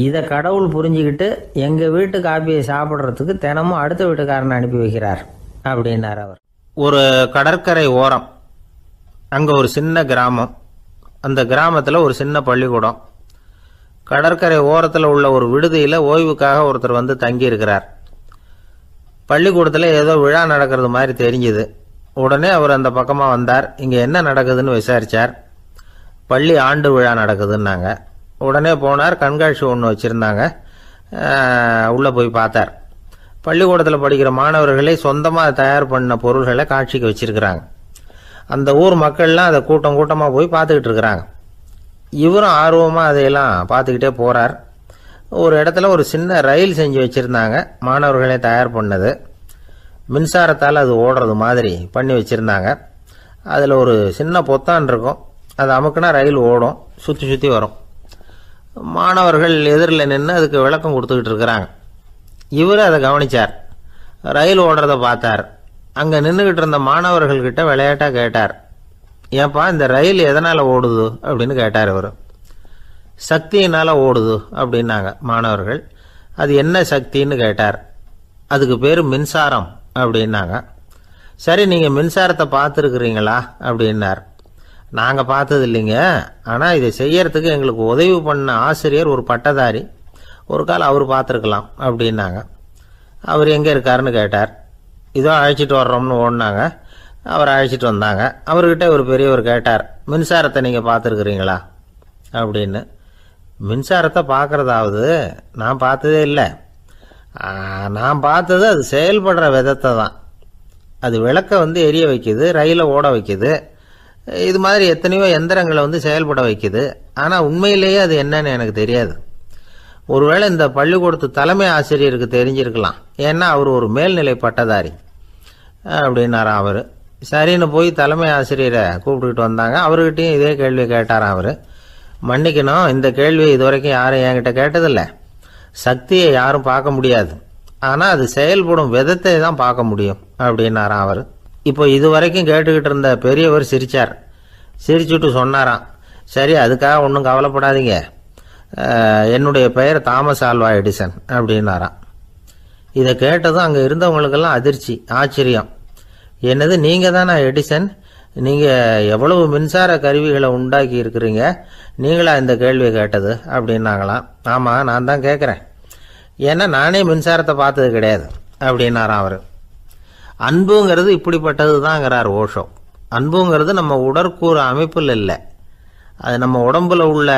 இதை கடவுள் புரிஞ்சுக்கிட்டு எங்கள் வீட்டு காப்பியை சாப்பிட்றதுக்கு தினமும் அடுத்த வீட்டுக்காரனை அனுப்பி வைக்கிறார் அப்படின்னார் அவர். ஒரு கடற்கரை ஓரம், அங்கே ஒரு சின்ன கிராமம். அந்த கிராமத்தில் ஒரு சின்ன பள்ளிக்கூடம். கடற்கரை ஓரத்தில் உள்ள ஒரு விடுதியில் ஓய்வுக்காக ஒருத்தர் வந்து தங்கியிருக்கிறார். பள்ளிக்கூடத்தில் ஏதோ விழா நடக்கிறது மாதிரி தெரிஞ்சுது. உடனே அவர் அந்த பக்கமாக வந்தார். இங்கே என்ன நடக்குதுன்னு விசாரித்தார். பள்ளி ஆண்டு விழா நடக்குதுன்னாங்க. உடனே போனார். கண்காட்சி ஒன்று வச்சுருந்தாங்க. உள்ளே போய் பார்த்தார். பள்ளிக்கூடத்தில் படிக்கிற மாணவர்களே சொந்தமாக தயார் பண்ண பொருள்களை காட்சிக்கு வச்சுருக்கிறாங்க. அந்த ஊர் மக்கள்லாம் அதை கூட்டம் கூட்டமாக போய் பார்த்துக்கிட்டு இருக்கிறாங்க. இவரும் ஆர்வமாக அதையெல்லாம் பார்த்துக்கிட்டே போகிறார். ஒரு இடத்துல ஒரு சின்ன ரயில் செஞ்சு வச்சுருந்தாங்க. மாணவர்களே தயார் பண்ணது. மின்சாரத்தால் அது ஓடுறது மாதிரி பண்ணி வச்சுருந்தாங்க. அதில் ஒரு சின்ன பொத்தான் இருக்கும். அது அமுக்குனா ரயில் ஓடும், சுற்றி சுற்றி வரும். மாணவர்கள் எதிரில் நின்று அதுக்கு விளக்கம் கொடுத்துக்கிட்டு இருக்கிறாங்க. இவர் அதை கவனித்தார். ரயில் ஓடுறத பார்த்தார். அங்கே நின்றுக்கிட்டு இருந்த மாணவர்கள்கிட்ட விளையாட்டாக கேட்டார், ஏன்பா இந்த ரயில் எதனால் ஓடுது அப்படின்னு கேட்டார் இவர். சக்தியினால் ஓடுது அப்படின்னாங்க மாணவர்கள். அது என்ன சக்தின்னு கேட்டார். அதுக்கு பேர் மின்சாரம் அப்படின்னாங்க. சரி, நீங்கள் மின்சாரத்தை பார்த்துருக்குறீங்களா அப்படின்னார். நாங்கள் பார்த்தது இல்லைங்க, ஆனால் இதை செய்யறதுக்கு எங்களுக்கு உதவி பண்ண ஆசிரியர் ஒரு பட்டதாரி, ஒரு கால் அவர் பார்த்துருக்கலாம் அப்படின்னாங்க. அவர் எங்கே இருக்காருன்னு கேட்டார். இதோ அழைச்சிட்டு வர்றோம்னு ஓடினாங்க. அவரை அழைச்சிட்டு வந்தாங்க. அவர்கிட்ட ஒரு பெரியவர் கேட்டார், மின்சாரத்தை நீங்கள் பார்த்துருக்குறீங்களா அப்படின்னு. மின்சாரத்தை பார்க்குறதாவது நான் பார்த்ததே இல்லை. நான் பார்த்தது அது செயல்படுற விதத்தை தான். அது விளக்க வந்து எரிய வைக்குது, ரயிலை ஓட வைக்குது, இது மாதிரி எத்தனையோ எந்திரங்களை வந்து செயல்பட வைக்குது. ஆனால் உண்மையிலேயே அது என்னன்னு எனக்கு தெரியாது. ஒருவேளை இந்த பள்ளிக்கூடத்து தலைமை ஆசிரியருக்கு தெரிஞ்சிருக்கலாம், ஏன்னா அவர் ஒரு மேல்நிலை பட்டதாரி அப்படின்னாராம் அவர். சரின்னு போய் தலைமை ஆசிரியரை கூப்பிட்டுக்கிட்டு வந்தாங்க. அவர்கிட்டையும் இதே கேள்வி கேட்டாராம் அவர். மன்னிக்கணும், இந்த கேள்வியை இதுவரைக்கும் யாரும் என்கிட்ட கேட்டதில்ல. சக்தியை யாரும் பார்க்க முடியாது, ஆனால் அது செயல்படும் விதத்தை தான் பார்க்க முடியும் அப்படின்னாராம் அவர். இப்போ இதுவரைக்கும் கேட்டுக்கிட்டு இருந்த பெரியவர் சிரிச்சார். சிரிச்சுட்டு சொன்னாராம், சரி, அதுக்காக ஒன்றும் கவலைப்படாதீங்க, என்னுடைய பெயர் தாமஸ் ஆல்வா எடிசன் அப்படின்னாராம். இதை கேட்டதும் அங்கே இருந்தவங்களுக்கெல்லாம் அதிர்ச்சி, ஆச்சரியம். என்னது, நீங்கள் தானே எடிசன்? நீங்கள் எவ்வளவு மின்சார கருவிகளை உண்டாக்கி இருக்கிறீங்க, நீங்களா இந்த கேள்வியை கேட்டது அப்படின்னாங்களாம். ஆமாம், நான் தான் கேட்குறேன், ஏன்னா நானே மின்சாரத்தை பார்த்தது கிடையாது அப்படின்னாராம் அவர். அன்புங்கிறது இப்படிப்பட்டது தாங்கிறார் ஓஷோ. அன்புங்கிறது நம்ம உடற்கூறு அமைப்பில் இல்லை, அது நம்ம உடம்புல உள்ள